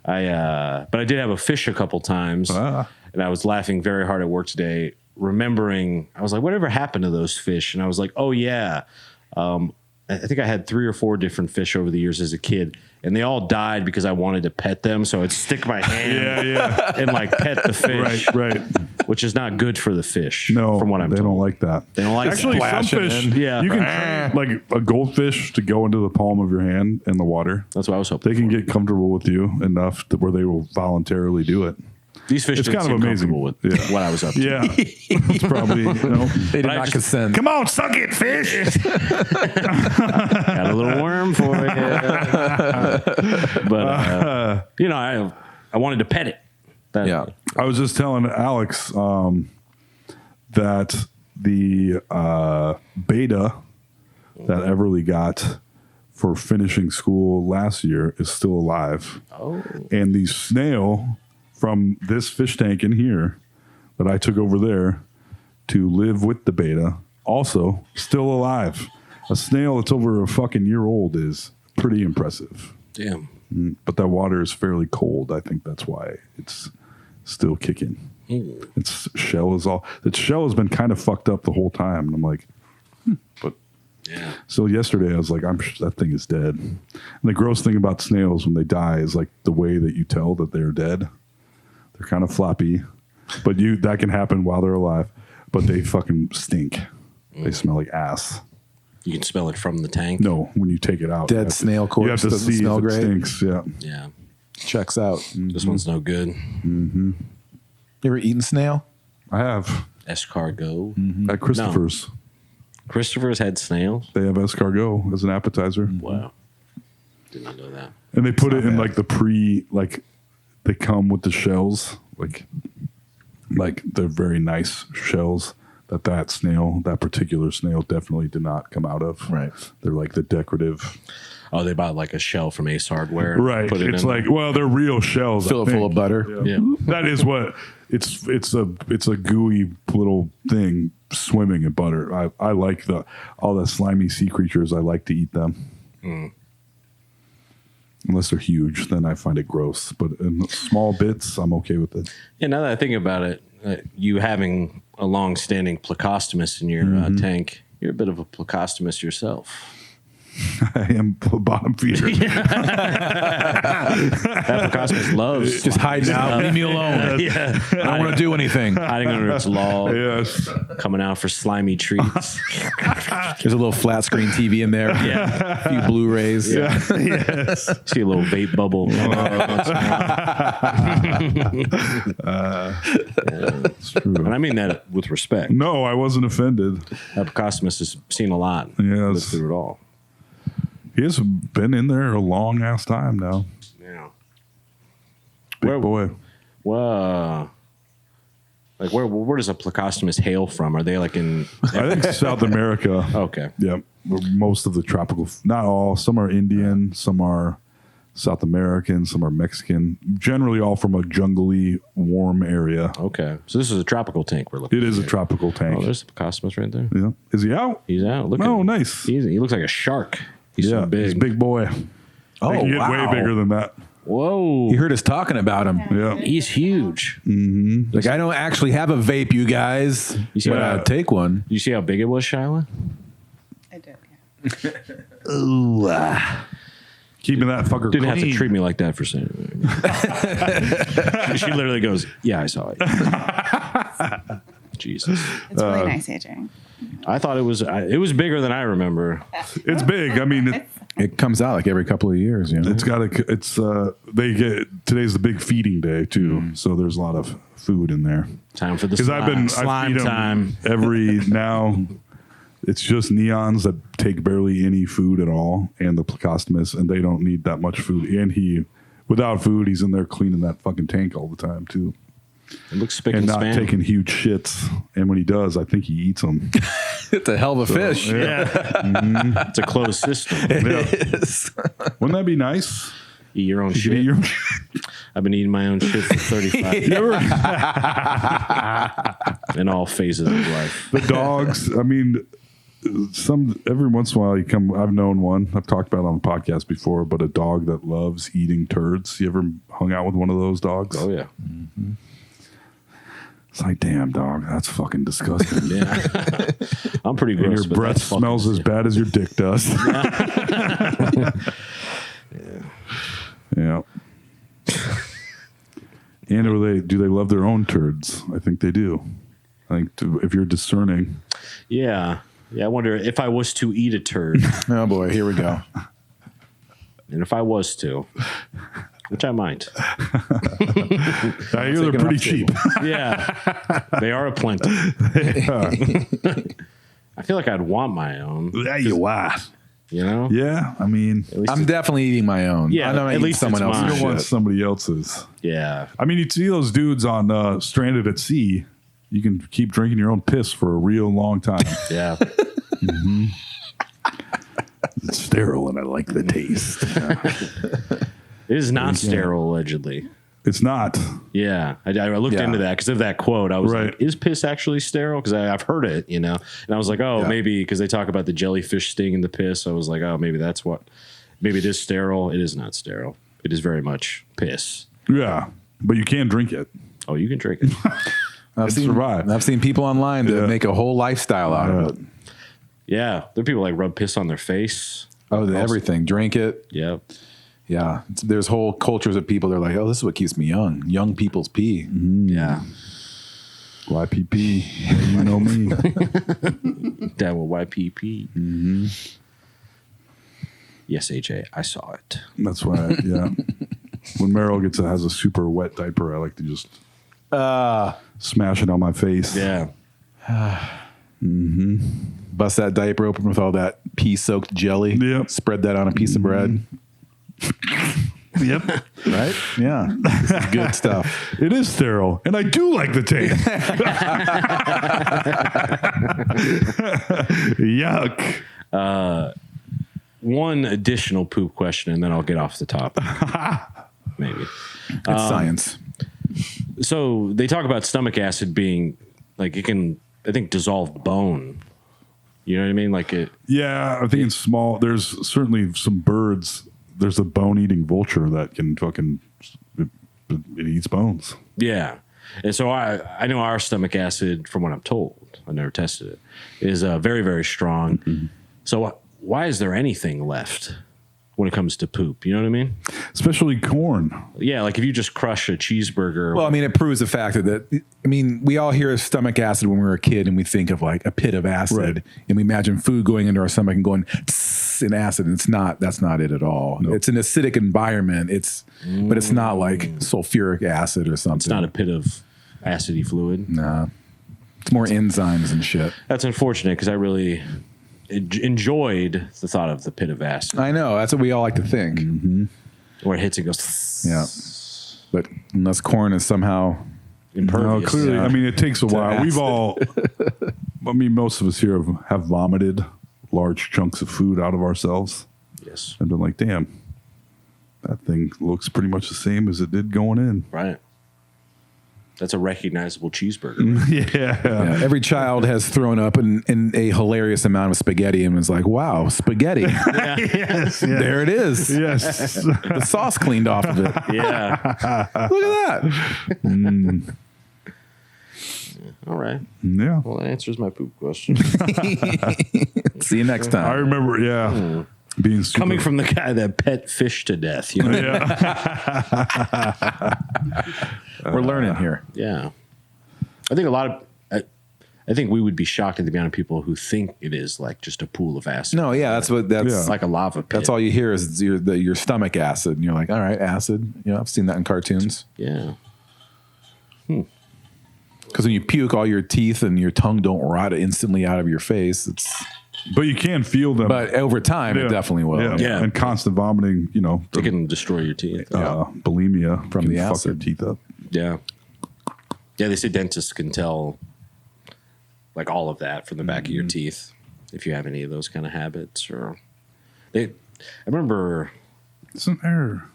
Yep. But I did have a fish a couple times, Ah. and I was laughing very hard at work today, remembering. I was like, "Whatever happened to those fish?" And I was like, "Oh yeah." I think I had 3 or 4 different fish over the years as a kid, and they all died because I wanted to pet them. So I'd stick my hand Yeah. and like pet the fish, Right. which is not good for the fish. No, from what I'm they told. don't like that. They don't like Actually, that. some fish, Yeah. you can train like a goldfish to go into the palm of your hand in the water. That's what I was hoping. They can get comfortable with you enough where they will voluntarily do it. These fish It's didn't kind of seem amazing. comfortable with Yeah. what I was up to. Yeah, it's probably They did I not just- consent. Come on, suck it, fish. Got a little worm for you. But I wanted to pet it. That- Yeah. I was just telling Alex that the beta that Everly got for finishing school last year is still alive. Oh. And the snail from this fish tank in here that I took over there to live with the beta, also still alive. A snail that's over a fucking year old is pretty impressive. Damn. But that water is fairly cold. I think that's why it's still kicking. Its shell has been kind of fucked up the whole time. And I'm like, but Yeah. so yesterday I was like, I'm sure that thing is dead. And the gross thing about snails when they die is like the way that you tell that they're dead. They're kind of floppy, but that can happen while they're alive. But they fucking stink. They smell like ass. You can smell it from the tank. No, when you take it out, Dead you have to- snail corpse You have to doesn't see smell if it great. stinks. Yeah, Yeah. Checks out. This one's no good. You ever eaten snail? I have Escargot. at Christopher's. Christopher's had snails. They have escargot as an appetizer, Wow. Did not know that. and they put it in like the they come with the shells, like they're very nice shells that particular snail definitely did not come out of. Right. They're like the decorative. Oh, they bought like a shell from Ace Hardware. Right. Put it It's in like, well, they're real shells. Fill I it full think. of butter. Yeah. That is what it's a gooey little thing swimming in butter. I like all the slimy sea creatures. I like to eat them. Unless they're huge, then I find it gross. But in small bits, I'm okay with it. Yeah, now that I think about it, you having a long-standing plecostomus in your tank, you're a bit of a plecostomus yourself. I am bottom feeder. That plecostomus loves Just hiding out. Leave me alone. yeah, I don't want to do anything. hiding under its log, Yes. coming out for slimy treats. There's a little flat screen TV in there. Yeah, A few Blu-rays. Yes. see a little vape bubble. It's true. And I mean that with respect. No, I wasn't offended. That plecostomus has seen a lot. Yes. Lived through it all. He has been in there a long ass time now. Yeah. Big boy. Well, like where does a plecostomus hail from? Are they like in? I think South America. Okay. Yeah, most of the tropical, not all. Some are Indian, some are South American, some are Mexican. Generally, all from a jungly, warm area. Okay. So this is a tropical tank we're looking. It is a at. tropical tank. Oh, there's the plecostomus right there. Yeah, is he out? He's out. Look. Oh, at him. nice. He looks like a shark. He's Yeah, so big. he's a big boy. Oh, They can get wow. way bigger than that. Whoa. You heard us talking about him. Yeah, He's huge. Like, I don't actually have a vape, you guys. You see But Yeah. I'd take one. You see how big it was, Shyla? I did. keeping that fucker Didn't clean. have to treat me like that for saying it. She literally goes, "Yeah, I saw it." Jesus. It's really nice, AJ. I thought it was bigger than I remember. It's big. I mean, It comes out like every couple of years, you know? it's got a. It's they get today's the big feeding day too, so there's a lot of food in there. Time for the Because I slime feed 'em time. every now. It's just neons that take barely any food at all, and the plecostomus, and they don't need that much food. And without food, he's in there cleaning that fucking tank all the time too, It looks spick and and not span. taking huge shits. And when he does, I think he eats them. It's a hell of a fish. Yeah. It's a closed system. Wouldn't that be nice? Eat your own You shit. could eat your- I've been eating my own shit for 35 years. In all phases of life. The dogs. I mean, every once in a while you come. I've known one. I've talked about it on the podcast before, but a dog that loves eating turds. You ever hung out with one of those dogs? Oh, yeah. It's like, damn, dog, that's fucking disgusting. Yeah. I'm pretty And gross. your but breath that's fucking- smells as bad as your dick does. Yeah. And do they love their own turds? I think they do. I think if you're discerning. Yeah. Yeah. I wonder if I was to eat a turd, Oh, boy. Here we go. and if I was to, which I might. I hear they're pretty cheap. Yeah. They are a plenty. I feel like I'd want my own, Yeah, you laugh. you know? Yeah, I mean, At least I'm definitely eating my own. Yeah, I'm not at eating least someone it's else's you mine. don't want shit. somebody else's. yeah. I mean, you see those dudes on Stranded at Sea. You can keep drinking your own piss for a real long time. Yeah. It's sterile, and I like the taste. It is not sterile, allegedly. It's not. Yeah, I looked Yeah. into that because of that quote. I was Right. like, "Is piss actually sterile?" Because I've heard it, you know. And I was like, "Oh, Yeah. maybe," because they talk about the jellyfish sting in the piss. I was like, "Oh, maybe that's what. Maybe it is sterile." It is not sterile. It is very much piss. Yeah, but you can drink it. Oh, you can drink it. I've seen, survive. I've seen people online that Yeah. make a whole lifestyle out of it. Yeah, there are people like rub piss on their face. Oh, everything. Drink it. Yeah, Yeah. There's whole cultures of people that are like, oh, this is what keeps me young. Young people's pee. yeah. YPP. You know me. Down with YPP. Yes, AJ, I saw it. That's why. Yeah. When Meryl has a super wet diaper, I like to just smash it on my face. Yeah. Bust that diaper open with all that pea-soaked jelly. Yep. Spread that on a piece of bread. Yep. Right? Yeah. This is good stuff. It is sterile, and I do like the taste. Yuck. One additional poop question, and then I'll get off the topic. Maybe. It's science. So they talk about stomach acid being like it can, I think, dissolve bone. You know what I mean? Like it. Yeah, I think in small, there's certainly some birds. There's a bone-eating vulture that can fucking, it eats bones. Yeah. And so I know our stomach acid, from what I'm told, I never tested it, is very, very strong. Mm-hmm. So why is there anything left when it comes to poop? You know what I mean? Especially corn. Yeah, like if you just crush a cheeseburger. Well, I mean, it proves the fact that, I mean, we all hear of stomach acid when we were a kid and we think of like a pit of acid, right, and we imagine food going into our stomach and going in acid. And that's not it at all. Nope. It's an acidic environment. But it's not like sulfuric acid or something. It's not a pit of acidy fluid. Nah. It's more enzymes and shit. That's unfortunate because I really enjoyed the thought of the pit of acid. I know. That's what we all like to think. Mm-hmm. Where it hits, it goes. Yeah. But unless corn is somehow No, impervious. clearly, Yeah. I mean, it takes a while. acid. We've all, I mean, most of us here have vomited large chunks of food out of ourselves. Yes. And been like, damn, that thing looks pretty much the same as it did going in. Right. That's a recognizable cheeseburger. Yeah. Every child has thrown up in a hilarious amount of spaghetti and was like, wow, spaghetti. Yes. There it is. Yes. The sauce cleaned off of it. Yeah. Look at that. All right. Yeah. Well, that answers my poop question. See you next I time. remember, being super, Coming from the guy that pet fish to death, you know? We're learning here. Yeah. I think I think we would be shocked at the amount of people who think it is like just a pool of acid. No, yeah, that's It's like a lava pit. that's all you hear is your stomach acid. And you're like, all right, acid. I've seen that in cartoons. Yeah. Because when you puke, all your teeth and your tongue don't rot instantly out of your face. but you can feel them. But over time, it definitely will. Yeah. And constant vomiting, It can destroy your teeth. bulimia From can the fuck acid. your teeth up. Yeah. Yeah, they say dentists can tell like all of that from the back of your teeth if you have any of those kind of habits I remember Isn't there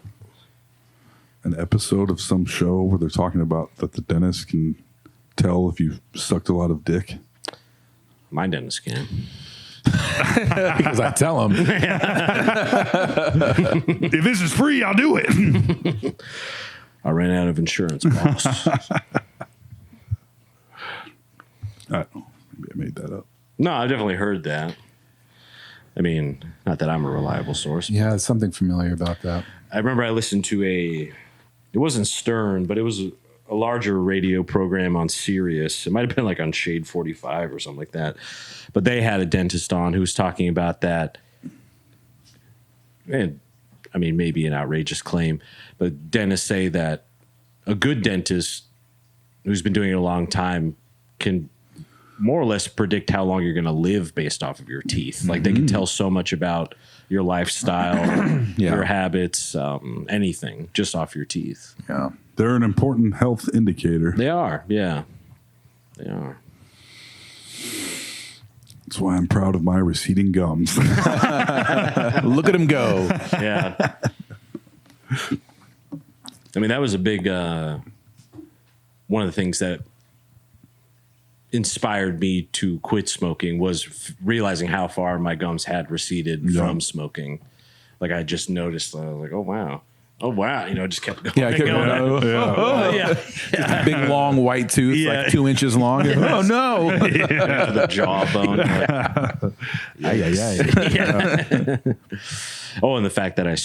an episode of some show where they're talking about that the dentist can tell if you've sucked a lot of dick? my dentist can. Because I tell them. If this is free, I'll do it. I ran out of insurance, boss. I don't know. Maybe I made that up. No, I've definitely heard that. I mean, not that I'm a reliable source. Yeah, it's something familiar about that. I remember I listened to it wasn't Stern, but it was a larger radio program on Sirius. It might have been like on Shade 45 or something like that. But they had a dentist on who was talking about that. And I mean, maybe an outrageous claim, but dentists say that a good dentist who's been doing it a long time can more or less predict how long you're going to live based off of your teeth. Like they can tell so much about your lifestyle, your habits, anything just off your teeth. Yeah. They're an important health indicator. They are. Yeah, they are. That's why I'm proud of my receding gums. Look at him go. Yeah. I mean, that was a big, one of the things that inspired me to quit smoking was realizing how far my gums had receded from smoking. Like I just noticed, like, oh wow, just kept going. Yeah, I kept going. going. Yeah. Big long white tooth, like 2 inches long. Oh no. To the jawbone. Like, oh, and the fact that I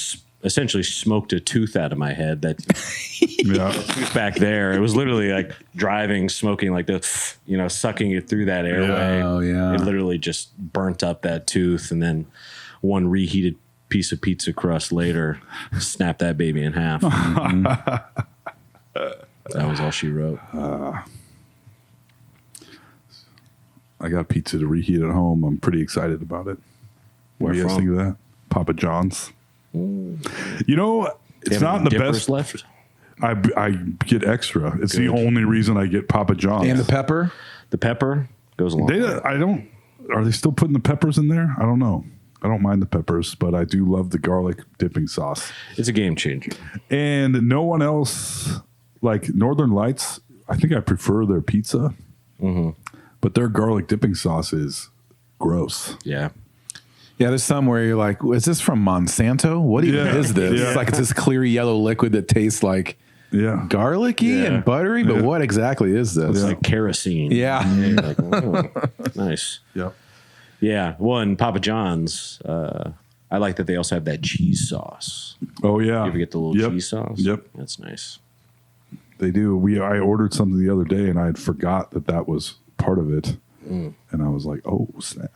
essentially smoked a tooth out of my head. That tooth back there, it was literally like driving, smoking like this, sucking it through that airway. Oh, yeah. It literally just burnt up that tooth, and then one reheated piece of pizza crust later, snap that baby in half. That was all she wrote. I got pizza to reheat at home. I'm pretty excited about it. What do you guys from? think of that? Papa John's. You know, it's not the best. Left. I get extra. It's the Good. only reason I get Papa John's. And the pepper. The pepper goes along. I don't. Are they still putting the peppers in there? I don't know. I don't mind the peppers, but I do love the garlic dipping sauce. It's a game changer. And no one else, like Northern Lights, I think I prefer their pizza, but their garlic dipping sauce is gross. Yeah. Yeah, there's some where you're like, is this from Monsanto? What even Yeah. is this? Yeah. It's like it's this clear yellow liquid that tastes like Yeah. garlicky Yeah. and buttery, but Yeah. what exactly is this? It's like kerosene. Yeah. You're like, oh, nice. Yep. Yeah. Well, in Papa John's, I like that they also have that cheese sauce. Oh yeah. You ever get the little Yep. cheese sauce? Yep. That's nice. They do. I ordered something the other day and I had forgot that was part of it, and I was like, oh snap.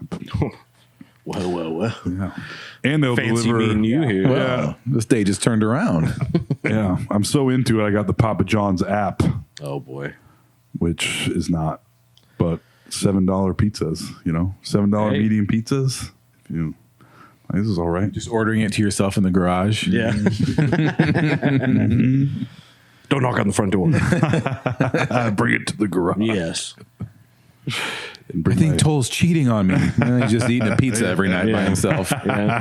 Well. Yeah. And they'll Fancy deliver. meeting you here. Well, this day just turned around. Yeah. I'm so into it. I got the Papa John's app, Oh, boy. which is not, but $7 pizzas. You know, $7 Hey. medium pizzas. If you, this is all right. Just ordering it to yourself in the garage. Yeah. Don't knock on the front door. Bring it to the garage. Yes. And I bring think my- Toll's cheating on me. And then he's just eating a pizza every night by Yeah. himself. Yeah.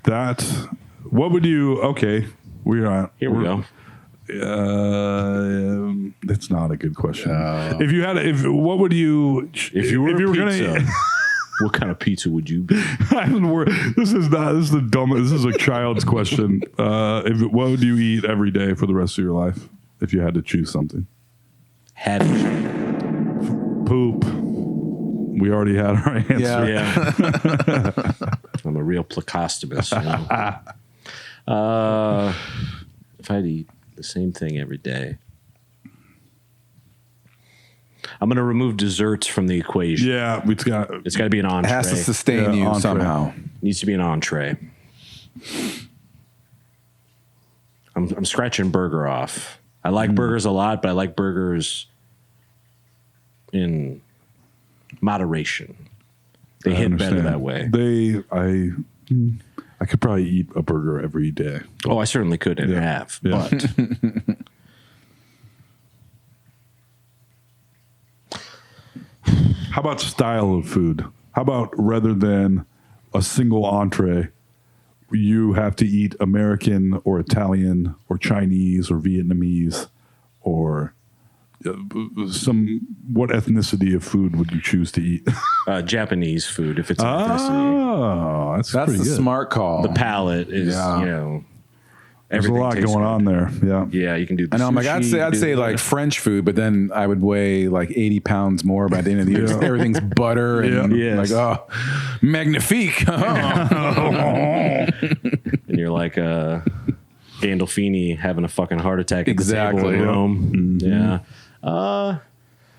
that. What would you? Okay, we're on. Here we go. That's not a good question. If you had, what would you? If you were a gonna? pizza, what kind of pizza would you be? This is not. This is the dumbest. This is a child's question. What would you eat every day for the rest of your life if you had to choose something? Had Poop. We already had our answer. Yeah. Yeah. I'm a real placostimist. You know? If I'd eat the same thing every day, I'm going to remove desserts from the equation. Yeah, it's got. It's got to be an It entree. has to sustain Yeah, you entree. somehow. Needs to be an entree. I'm scratching burger off. I like burgers a lot, but I like burgers in moderation. They hit better that way. I could probably eat a burger every day. Oh, I certainly could and have, Yeah. but How about style of food? How about rather than a single entree, you have to eat American or Italian or Chinese or Vietnamese or what ethnicity of food would you choose to eat? Japanese food, if it's an ethnicity. Oh, that's That's pretty the good. smart call. The palate is, Yeah. you know, There's a everything lot tastes going good. on there. Yeah. Yeah, you can do. The I know. I'm like, sushi, I'd you can say do like French food, but then I would weigh like 80 pounds more by the end of the year. Yeah. Everything's butter and Yeah. Yes. like, oh, magnifique. and you're like Gandolfini having a fucking heart attack at the table Exactly. in Yeah. Rome. Yeah.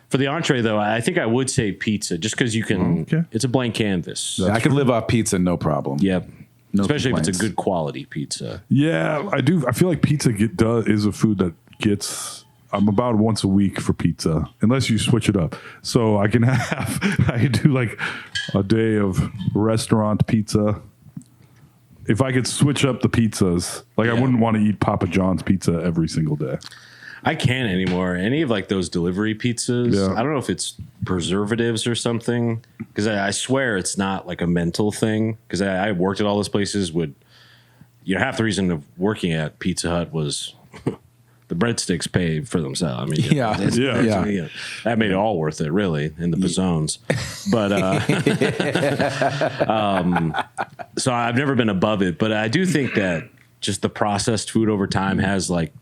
For the entree, though, I think I would say pizza, just because you can. Okay. It's a blank canvas. I could live off pizza, no problem. Yep. No Especially if it's complaints. a good quality pizza. Yeah, I do. I feel like pizza is a food that gets. I'm about once a week for pizza, unless you switch it up. So I can have. I do like a day of restaurant pizza. If I could switch up the pizzas, like I Yeah. wouldn't want to eat Papa John's pizza every single day. I can't anymore. Any of like those delivery pizzas, Yeah. I don't know if it's preservatives or something, because I swear it's not like a mental thing. Because I worked at all those places. Half the reason of working at Pizza Hut was the breadsticks pay for themselves. I mean, Yeah. Yeah. that made it all worth it, really, in the pizzones. But so I've never been above it, but I do think that just the processed food over time has like,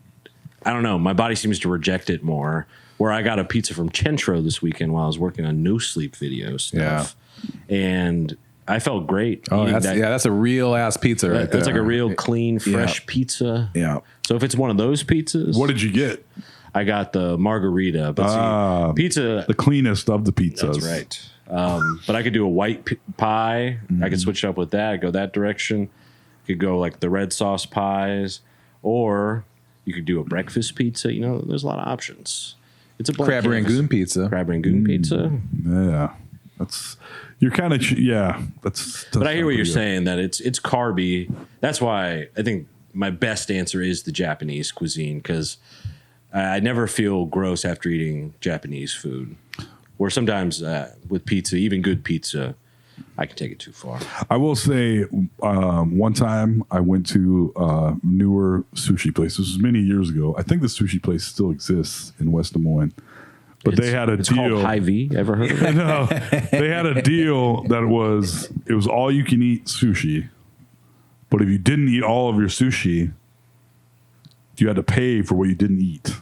I don't know, my body seems to reject it more. Where I got a pizza from Centro this weekend while I was working on no sleep video stuff, and I felt great. Oh, eating that's a real ass pizza right there. That's like a real clean, fresh pizza. Yeah. So if it's one of those pizzas, What did you get? I got the margarita. But see, pizza, The cleanest of the pizzas. that's right. But I could do a white pie. I could switch it up with that. Go that direction. Could go like the red sauce pies, or you could do a breakfast pizza. You know, there's a lot of options. It's a blank Crab canvas. rangoon pizza. Crab rangoon pizza. Yeah. That's you're kind of that's But I hear what you're pretty good. saying, that it's carby. That's why I think my best answer is the Japanese cuisine, because I never feel gross after eating Japanese food. Or sometimes with pizza, even good pizza, I can take it too far. I will say, one time I went to a newer sushi place. This was many years ago. I think the sushi place still exists in West Des Moines. But they had a It's deal. called Hy-Vee. Ever heard of it? No, they had a deal that it was all you can eat sushi. But if you didn't eat all of your sushi, you had to pay for what you didn't eat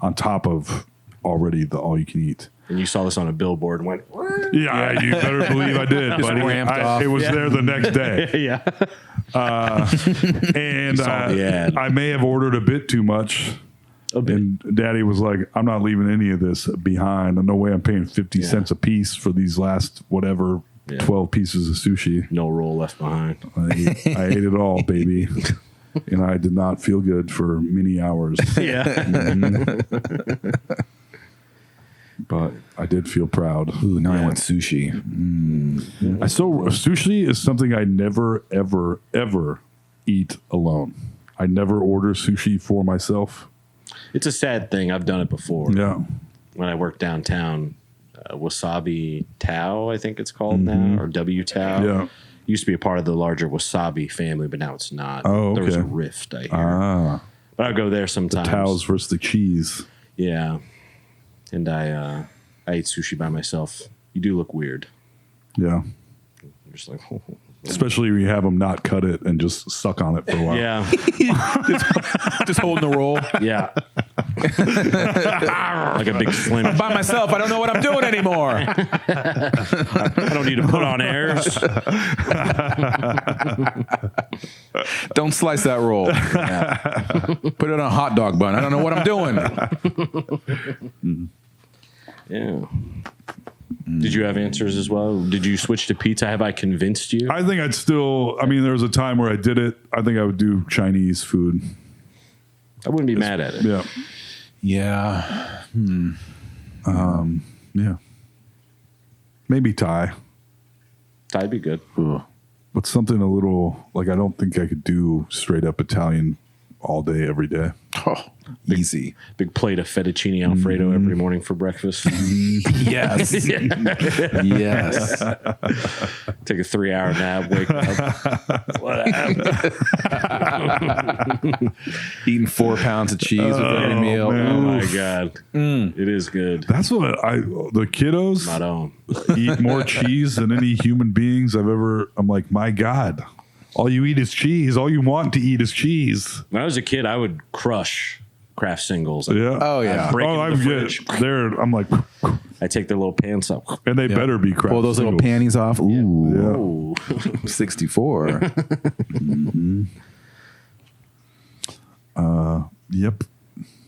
on top of already the all you can eat. And you saw this on a billboard and went, what? Yeah, you better believe I did. Buddy. ramped off. It was there the next day. Yeah. And saw the ad. I may have ordered a bit too much. A bit. And Daddy was like, I'm not leaving any of this behind. No way I'm paying 50 cents a piece for these last, whatever, 12 pieces of sushi. No roll left behind. I ate it all, baby. And I did not feel good for many hours. Yeah. But I did feel proud. Ooh, now I want sushi. Sushi is something I never, ever, ever eat alone. I never order sushi for myself. It's a sad thing. I've done it before. Yeah. When I worked downtown, Wasabi Tao, I think it's called now, or W Tao. Yeah. Used to be a part of the larger Wasabi family, but now it's not. Oh, There was a okay. rift, I hear. Ah, But I go there sometimes. towels versus the cheese. Yeah. And I ate sushi by myself. You do look weird. Yeah. You're just like, Especially when you have them not cut it and just suck on it for a while. yeah. Just holding the roll. Yeah. Like a big slim. By myself, I don't know what I'm doing anymore. I don't need to put on airs. Don't slice that roll. Put it on a hot dog bun. I don't know what I'm doing. Yeah. Did you have answers as well? Did you switch to pizza? Have I convinced you? I think I'd still, there was a time where I did it. I think I would do Chinese food. I wouldn't be mad at it. Yeah. Yeah. Yeah. Maybe Thai. That'd be good. But something a little, I don't think I could do straight up Italian all day, every day. Oh, easy. Big plate of fettuccine Alfredo every morning for breakfast. Yes. Yes. Take a 3-hour nap, wake up. What happened? Eating 4 pounds of cheese with every meal. man. Oh my Oof. God. It is good. That's what the kiddos Not on. eat more cheese than any human beings I've ever. I'm like, my God, all you eat is cheese. All you want to eat is cheese. When I was a kid, I would crush Kraft singles. Yeah. Oh, yeah. Break Oh, into the fridge. I'm like, I take their little pants up. and they better be crap. Pull those little panties off. Ooh. Yeah. Ooh. 64. Yep.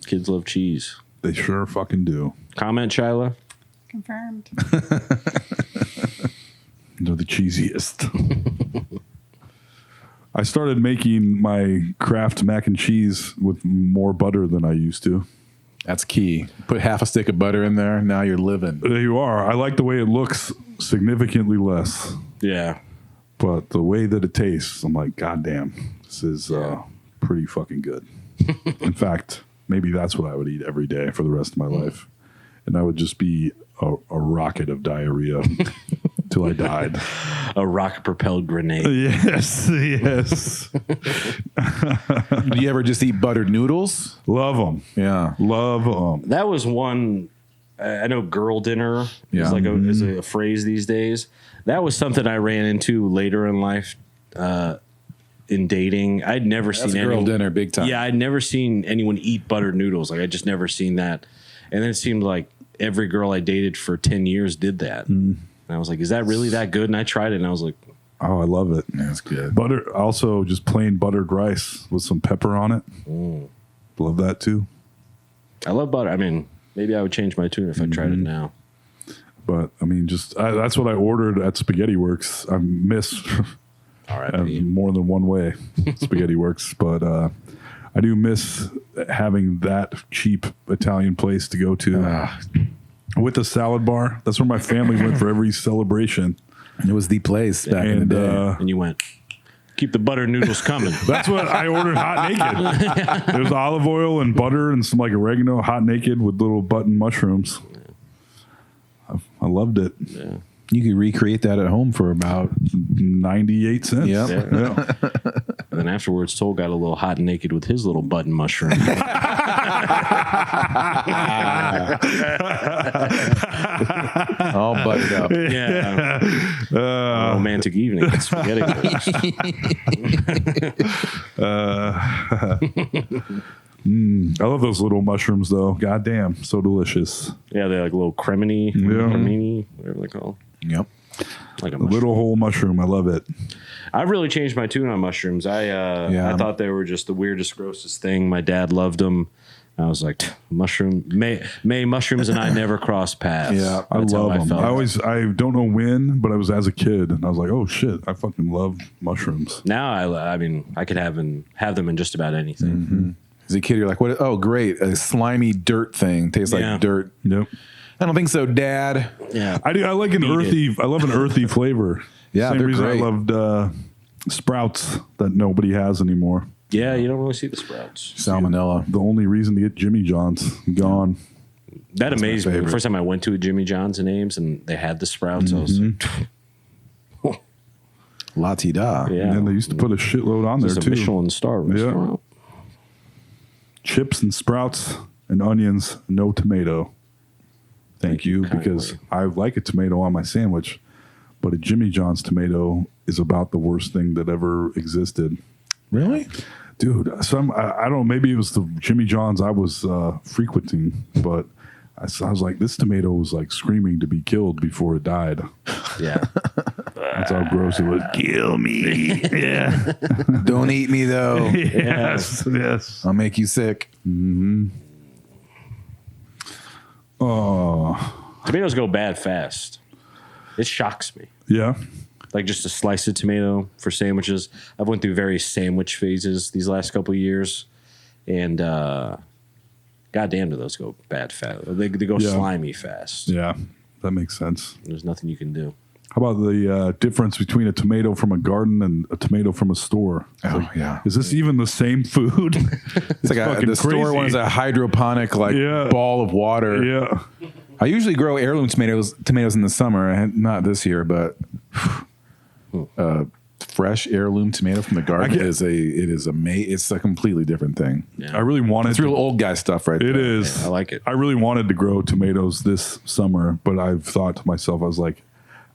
Kids love cheese. They sure fucking do. Comment, Shyla? Confirmed. They're the cheesiest. I started making my Kraft mac and cheese with more butter than I used to. That's key. Put half a stick of butter in there. Now you're living. There you are. I like the way it looks significantly less, Yeah. but the way that it tastes, I'm like, God damn, this is pretty fucking good. In fact, maybe that's what I would eat every day for the rest of my life. And I would just be a rocket of diarrhea till I died. A rocket propelled grenade. Yes, yes. Do you ever just eat buttered noodles? Love them. Yeah. Love them. That was one. I know girl dinner Yeah. is like is a phrase these days. That was something I ran into later in life in dating. I'd never That's seen a girl anyone, dinner, big time. Yeah, I'd never seen anyone eat buttered noodles. Like I just never seen that. And then it seemed like every girl I dated for 10 years did that. And I was like, is that really that good? And I tried it and I was like, Oh, I love it. That's good. Butter, also just plain buttered rice with some pepper on it. Love that too. I love butter. I mean, maybe I would change my tune if I tried it now. But I mean, that's what I ordered at Spaghetti Works. I miss R.I.P. more than one way, Spaghetti Works, but I do miss having that cheap Italian place to go to with a salad bar. That's where my family went for every celebration. It was the place back in the day. And you went, keep the butter noodles coming. That's what I ordered hot naked. There was olive oil and butter and some like oregano, hot naked with little button mushrooms. I loved it. Yeah. You could recreate that at home for about 98 cents. Yep. Yeah. And then afterwards, Toll got a little hot and naked with his little button mushroom. all buttered up. Yeah. Romantic evening at Spaghetti Works. I love those little mushrooms though. God damn, so delicious. Yeah, they're like a little cremini, whatever they're called. Yep. Like a A little whole mushroom. I love it. I've really changed my tune on mushrooms. I thought they were just the weirdest, grossest thing. My dad loved them. I was like, mushroom. May mushrooms and I never cross paths. Yeah, That's I how love them. felt. I don't know when, but I was as a kid, and I was like, oh shit, I fucking love mushrooms. Now I mean, I could have them in just about anything. Mm-hmm. As a kid, you're like, "What? Oh, great! A slimy dirt thing tastes Yeah. like dirt." Yep. I don't think so, Dad. Yeah, I do. I like an earthy. I love an earthy flavor. Yeah, Same they're reason great. I loved Sprouts that nobody has anymore. yeah. You don't really see the Sprouts. Salmonella. The only reason to get Jimmy John's gone. That amazed me. The favorite. first time I went to a Jimmy John's in Ames and they had the Sprouts, I was like, La ti da. yeah. And they used to put a shitload on there There's a too. Michelin star restaurant. Chips and sprouts and onions, no tomato. Thank you, kindly. because I like a tomato on my sandwich, but a Jimmy John's tomato is about the worst thing that ever existed. Really? Dude, I don't know, maybe it was the Jimmy John's I was frequenting, but I was like, this tomato was like screaming to be killed before it died. Yeah. That's how gross it was. Kill me. Yeah. Don't eat me though. Yes. Yes. I'll make you sick. Oh, Tomatoes go bad fast. It shocks me. yeah. Like just a slice of tomato for sandwiches. I've went through various sandwich phases these last couple of years, and goddamn, do those go bad fast? They go Yeah. slimy fast. Yeah. That makes sense. There's nothing you can do. How about the difference between a tomato from a garden and a tomato from a store? It's Oh, like, yeah. Is this even the same food? It's like fucking the store crazy. one is a hydroponic Yeah. ball of water. Yeah. I usually grow heirloom tomatoes in the summer. Not this year, but fresh heirloom tomato from the garden it's a completely different thing. I really wanted It's real old guy stuff, right? It there. is. I like it. I really wanted to grow tomatoes this summer, but I've thought to myself, I was like,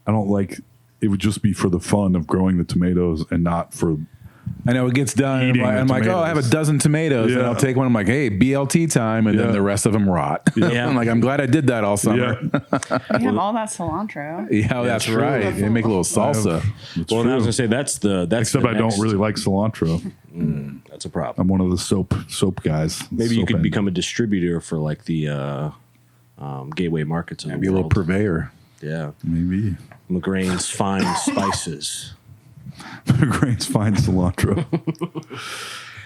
I don't like it would just be for the fun of growing the tomatoes and not for I know it gets done. And Eating I'm the like, oh, I have a tomatoes. dozen tomatoes, and Yeah. I'll take one. I'm like, hey, BLT time, and Yeah. then the rest of them rot. Yeah. I'm like, I'm glad I did that all summer. yeah. You have all that cilantro. Yeah, that's true. right. They make a little salsa. It's Well, and I was true. gonna say that's Except the I next- don't really like cilantro. That's a problem. I'm one of the soap guys. Maybe you Soap could end. become a distributor for like the gateway markets of the Be a little world. purveyor. Yeah, Maybe. McGrain's fine spices. Grains fine cilantro.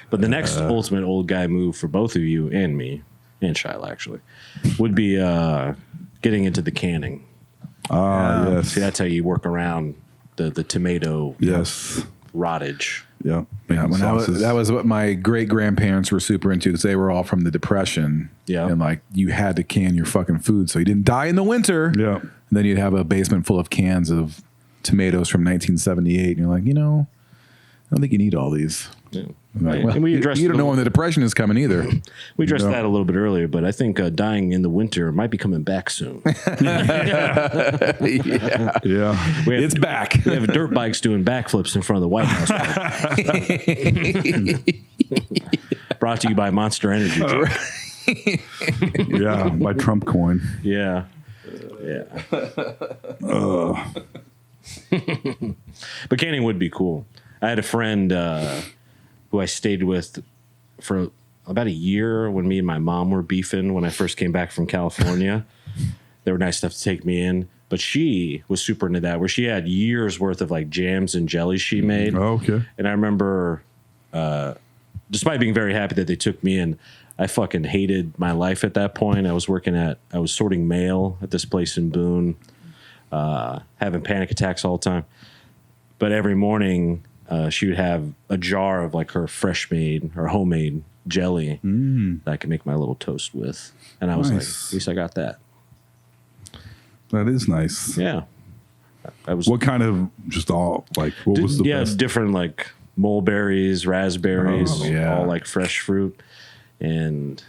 But the next ultimate old guy move for both of you and me, and Shiloh actually, would be getting into the canning. Yes. See, that's how you work around the tomato Yes. rottage. Yeah. Yeah, Making sauces. that was what my great grandparents were super into because they were all from the Depression. Yeah. and like you had to can your fucking food so you didn't die in the winter. Yeah. And then you'd have a basement full of cans of tomatoes from 1978, and you're like, I don't think you need all these. Yeah. I'm like, well, And we addressed you don't know when the Depression is coming either. We addressed No. that a little bit earlier, but I think dying in the winter might be coming back soon. Yeah, Yeah. We have, it's back. we have dirt bikes doing backflips in front of the White House. Brought to you by Monster Energy. Yeah. My Trump coin. Yeah. Yeah. But canning would be cool. I had a friend who I stayed with for about a year when me and my mom were beefing when I first came back from California. They were nice enough to take me in, but she was super into that, where she had years worth of like jams and jellies she made. Oh, okay. And I remember, despite being very happy that they took me in, I fucking hated my life at that point. I was sorting mail at this place in Boone, having panic attacks all the time. But every morning, she would have a jar of like her homemade jelly that I could make my little toast with. And I was like, at least I got that. That is nice. Yeah. I was. What kind of what was the best? Different like mulberries, raspberries, all like fresh fruit. And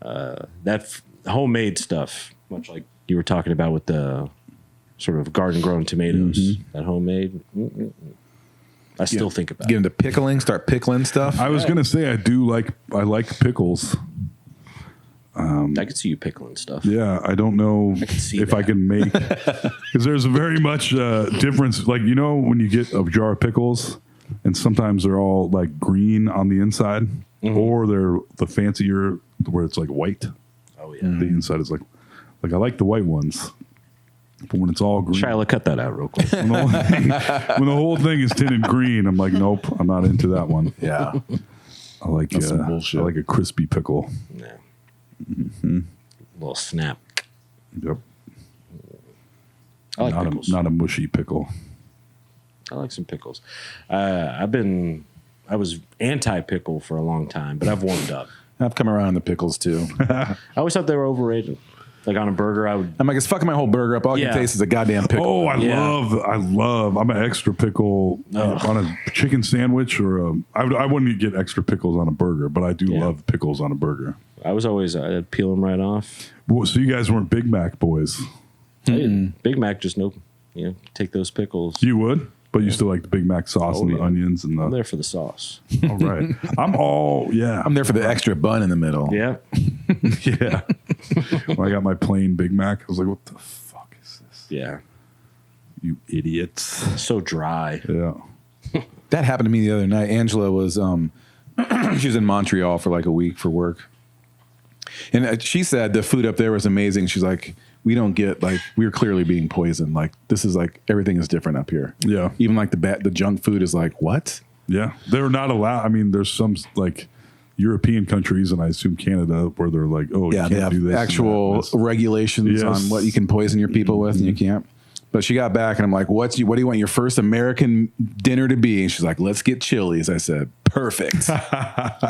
that homemade stuff, much like you were talking about with the sort of garden grown tomatoes, that homemade. I still think about Get it. into pickling, start pickling stuff. I was gonna say I like pickles. I could see you pickling stuff. Yeah, I don't know see if I that. can make, because there's a very much difference. Like, you know, when you get a jar of pickles, and sometimes they're all like green on the inside, or they're the fancier where it's like white. Oh yeah. The inside is like I like the white ones, but when it's all green, Shyla, cut that out real quick. when the whole thing is tinted green, I'm like, nope, I'm not into that one. Yeah. I like That's some bullshit. I like a crispy pickle. Yeah. Little snap. Yep. I like not pickles. not a mushy pickle. I like some pickles. I was anti-pickle for a long time, but I've warmed up. I've come around the pickles too. I always thought they were overrated. Like on a burger, I'm like, it's fucking my whole burger up. All you Yeah. can taste is a goddamn pickle. Oh, I Yeah. love. I'm an extra pickle on a chicken sandwich, or I wouldn't get extra pickles on a burger, but I do love pickles on a burger. I'd peel them right off. Well, so you guys weren't Big Mac boys? Big Mac, just take those pickles. You would, but you still like the Big Mac sauce and the yeah. onions and I'm the. there for the sauce. All right, I'm there for the extra bun in the middle. Yeah. yeah. When I got my plain Big Mac, I was like, "What the fuck is this? Yeah. You idiots!" So dry. Yeah. That happened to me the other night. Angela was she was in Montreal for like a week for work. And she said the food up there was amazing. She's like, we don't get, like, we're clearly being poisoned. Like, this is like, everything is different up here. Yeah. Even like the junk food is like, what? Yeah, they're not allowed. I mean, there's some like European countries, and I assume Canada, where they're like, oh, Yeah, you they can't have do this. and actual that. regulations Yes. on what you can poison your people with and you can't. But she got back and I'm like, what do you want your first American dinner to be? And she's like, let's get Chili's. I said, perfect.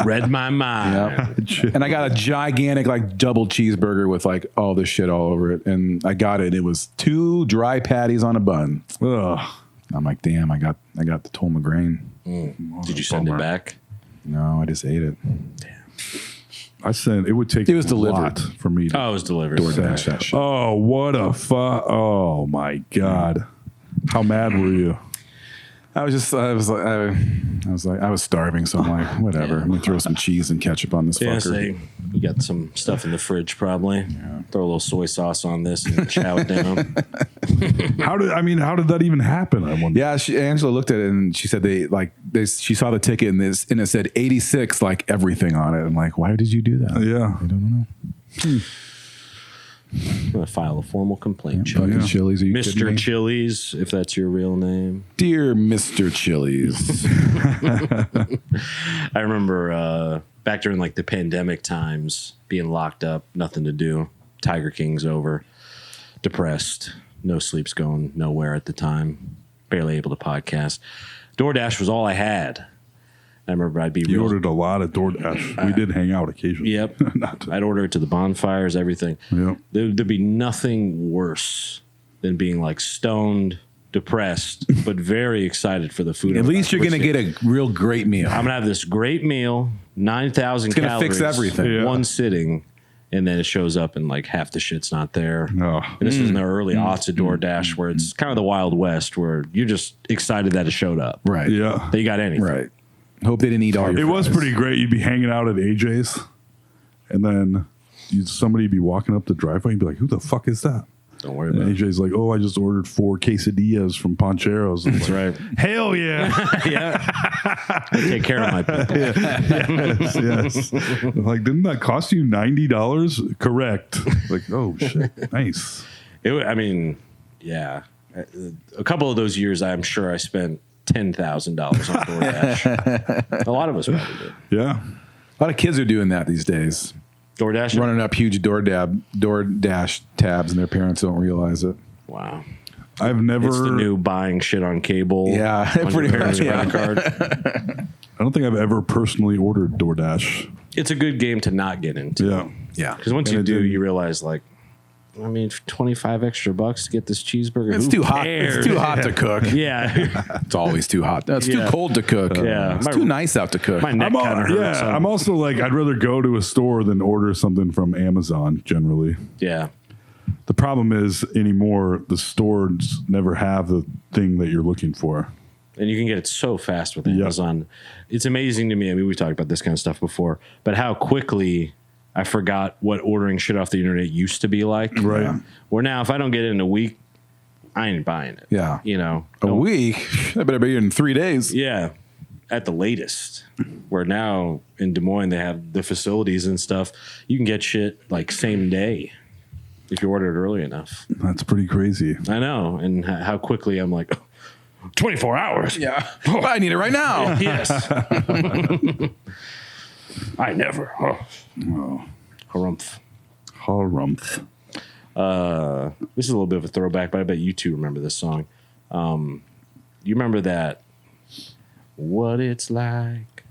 Read my mind. Yep. And I got a gigantic like double cheeseburger with like all this shit all over it. And I got it. It was 2 dry patties on a bun. Ugh. I'm like, damn, I got the Tol McGrain. Did you send it back? No, I just ate it. I said it would take. It was a delivered. lot for me. To, Oh, it was delivered. DoorDash that shit. Oh, what a Oh my god! How mad were you? I was starving, so I'm like, whatever. I'm gonna throw some cheese and ketchup on this Yeah, fucker. say you got some stuff in the fridge probably. Throw a little soy sauce on this and chow it down. How did that even happen? I wonder. Yeah, Angela looked at it and she said she saw the ticket and it said 86 like everything on it. I'm like, why did you do that? Yeah. I don't know. I'm gonna file a formal complaint. Fucking Chili's, are you kidding Mr. me? Chili's, if that's your real name. Dear Mr. Chili's. I remember back during like the pandemic times, being locked up, nothing to do. Tiger King's over, depressed, no sleep's going nowhere at the time, barely able to podcast. DoorDash was all I had. I remember I'd be You real. ordered a lot of DoorDash. We did hang out occasionally. Yep. Not. I'd order it to the bonfires, everything. Yep. There'd be nothing worse than being like stoned, depressed, but very excited for the food. At least you're gonna get a real great meal. I'm gonna have this great meal, 9,000 gonna calories, fix everything. Yeah. one sitting, and then it shows up and like half the shit's not there. No. And this was in the early aughts of DoorDash, where it's kind of the Wild West, where you're just excited that it showed up, Right. Yeah. that you got anything. Right. Hope they didn't eat all your It was fries. pretty great. You'd be hanging out at AJ's, and then somebody would be walking up the driveway and be like, "Who the fuck is that?" Don't worry about it. AJ's like, oh, I just ordered 4 quesadillas from Pancheros. That's right. Hell yeah. Yeah. I take care of my people. yes. I'm like, didn't that cost you $90? Correct. Like, oh, shit. Nice. I mean, yeah. A couple of those years, I'm sure I spent $10,000 on DoorDash. A lot of us probably did. Yeah. A lot of kids are doing that these days. DoorDash? Running up huge DoorDash tabs and their parents don't realize it. Wow. I've never. It's the new buying shit on cable. Yeah, on pretty your parents' much, yeah. credit card. I don't think I've ever personally ordered DoorDash. It's a good game to not get into. Yeah. Yeah. Because once And you it do, didn't- you realize, like, I mean, for $25 extra to get this cheeseburger. It's who too hot. cares? It's too hot to cook. Yeah. It's always too hot. It's too Yeah. cold to cook. Yeah. It's My- too nice out to cook. My neck kind of hurts. I'm also like, I'd rather go to a store than order something from Amazon generally. Yeah. The problem is anymore, the stores never have the thing that you're looking for. And you can get it so fast with Yep. Amazon. It's amazing to me. I mean, we talked about this kind of stuff before, but how quickly I forgot what ordering shit off the internet used to be like. Right. Yeah. Where now, if I don't get it in a week, I ain't buying it. Yeah. You know, A week? That better be in 3 days. yeah, at the latest. Where now in Des Moines, they have the facilities and stuff. You can get shit like same day if you order it early enough. That's pretty crazy. I know. And how quickly I'm like, 24 hours. Yeah. I need it right now. Yes. I never. Oh. Harumph. Harumph. This is a little bit of a throwback, but I bet you two remember this song. You remember that? What it's like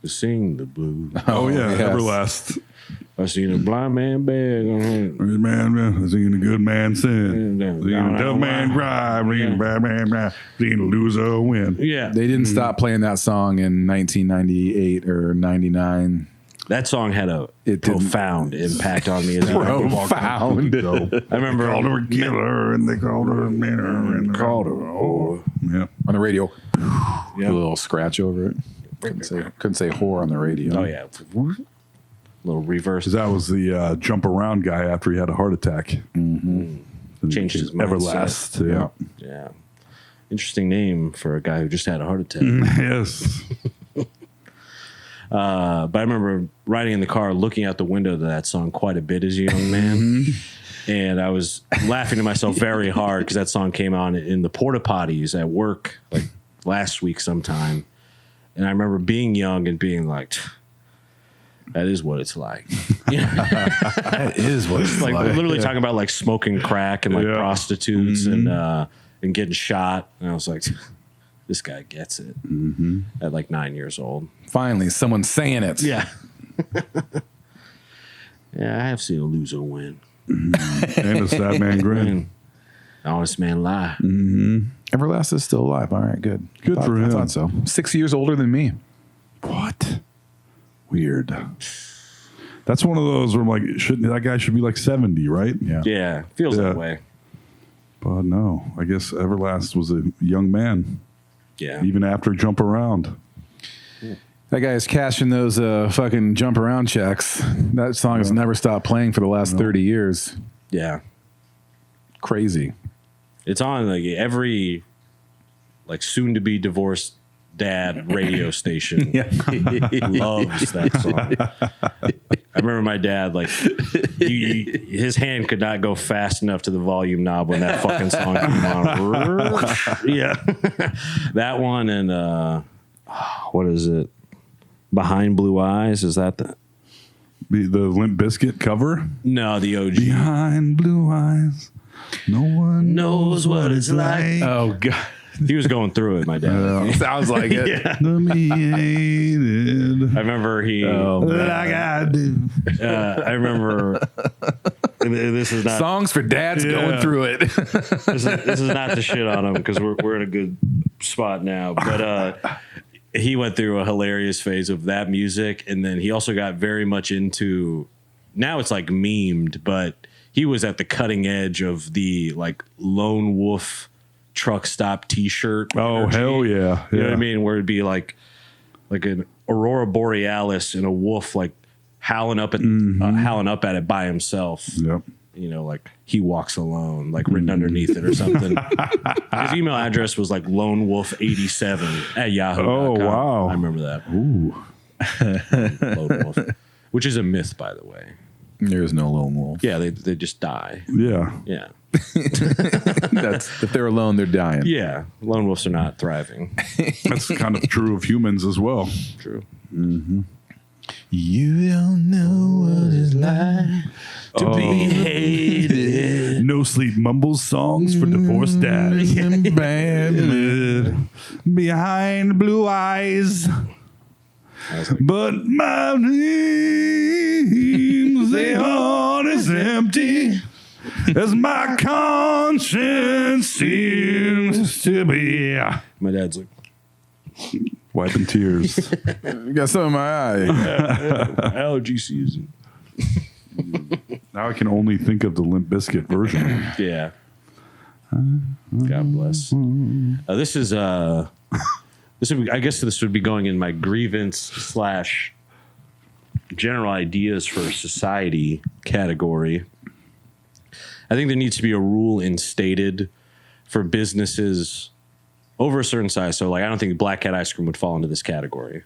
to sing the blues. Oh, yeah. yes. Everlast. I seen a blind man beg. Good man, singing a good man sin. Singing a tough man cry. Singing a bad man cry. Singing a loser win. Yeah, They didn't stop playing that song in 1998 or 99. that song had a It didn't- profound impact on me as a Profound. I remember Called her a killer and they called her a minner and they called her. Oh, Yeah. On the radio. yeah. A little scratch over it. Couldn't say whore on the radio. Oh yeah. Little reverse. 'Cause that was the jump around guy after he had a heart attack. Changed his Everlast. Yeah. Yeah. Interesting name for a guy who just had a heart attack. Yes. But I remember riding in the car, looking out the window to that song quite a bit as a young man. And I was laughing to myself very hard because that song came on in the porta potties at work like last week sometime. And I remember being young and being like, that is what it's like. That is what it's Like like. literally talking about like smoking crack and like Yeah. prostitutes and getting shot. And I was like, this guy gets it at like 9 years old. Finally, someone's saying it. Yeah. Yeah, I have seen a loser win. And a sad man grin. And honest man lie. Everlast is still alive. All right, good. Good for I him. thought so. 6 years older than me. What? Weird. That's one of those where I'm like, that guy should be like 70, right? Yeah. Yeah, feels Yeah. that way. But no, I guess Everlast was a young man, Yeah. even after Jump Around. That guy is cashing those fucking jump around checks. That song has never stopped playing for the last 30 years. Yeah. Crazy. It's on like every like soon to be divorced dad radio station. Loves that song. I remember my dad like his hand could not go fast enough to the volume knob when that fucking song came on. Yeah. That one and what is it? Behind Blue Eyes, is that the The Limp Bizkit cover. No, the OG. Behind blue eyes, no one Knows what it's like. Oh, God. He was going through it, my dad. Sounds like it. Dominated. I remember he Like I do. I remember this is not Songs for dads going through it. this is not to shit on him because we're in a good spot now. But he went through a hilarious phase of that music, and then he also got very much into. Now it's like memed, but he was at the cutting edge of the like lone wolf truck stop T-shirt. Oh, energy. hell yeah. You know what I Yeah. mean? Where it'd be like an aurora borealis and a wolf like howling up at it by himself. Yep. like he walks alone, like written underneath it or something. His email address was like lonewolf87@yahoo.com. Oh, wow. I remember that. Ooh. Lone Wolf, which is a myth, by the way. There's no lone wolf. Yeah, they just die. Yeah. Yeah. That's if they're alone, they're dying. Yeah. Lone wolves are not thriving. That's kind of true of humans as well. True. You don't know what it's like to be hated. No sleep mumbles songs for divorced dads. Behind blue eyes. But my dreams, they aren't as empty as my conscience seems to be. My dad's like, Wiping tears. You got something in my eye. allergy season. Now I can only think of the Limp Bizkit version. Yeah. God bless. This is this would be, I guess this would be going in my grievance / general ideas for society category. I think there needs to be a rule instated for businesses over a certain size. So, like, I don't think Black Cat ice cream would fall into this category.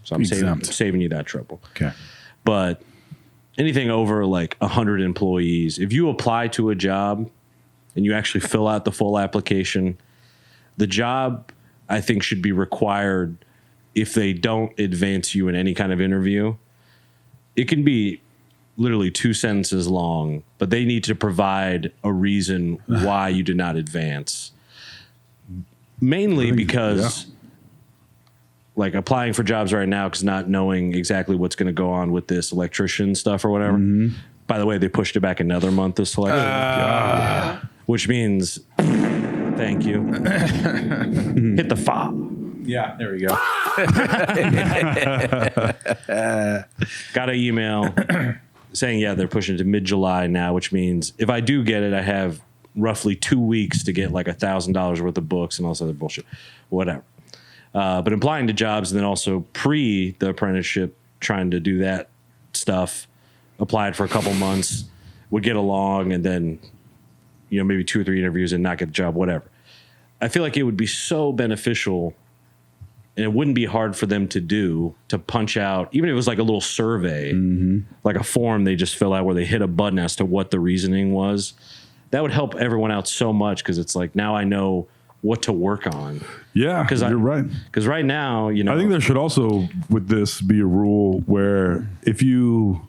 So I'm saving you that trouble. Okay. But anything over like 100 employees, if you apply to a job and you actually fill out the full application, the job, I think, should be required if they don't advance you in any kind of interview. It can be literally 2 sentences long, but they need to provide a reason why you did not advance. Mainly because like applying for jobs right now, because not knowing exactly what's going to go on with this electrician stuff or whatever. By the way, they pushed it back another month, this selection. Which means, thank you. Hit the fob. Yeah, there we go. Got an email saying, yeah, they're pushing it to mid-July now, which means if I do get it, I have roughly 2 weeks to get like $1,000 worth of books and all this other bullshit, whatever. But applying to jobs and then also pre the apprenticeship, trying to do that stuff, applied for a couple months, would get along, and then, you know, maybe 2 or 3 interviews and not get the job, whatever. I feel like it would be so beneficial, and it wouldn't be hard for them to do, to punch out, even if it was like a little survey, like a form they just fill out where they hit a button as to what the reasoning was. That would help everyone out so much, because it's like, now I know what to work on. Yeah, you're right. Because right now, you know, I think there should also, with this, be a rule where if you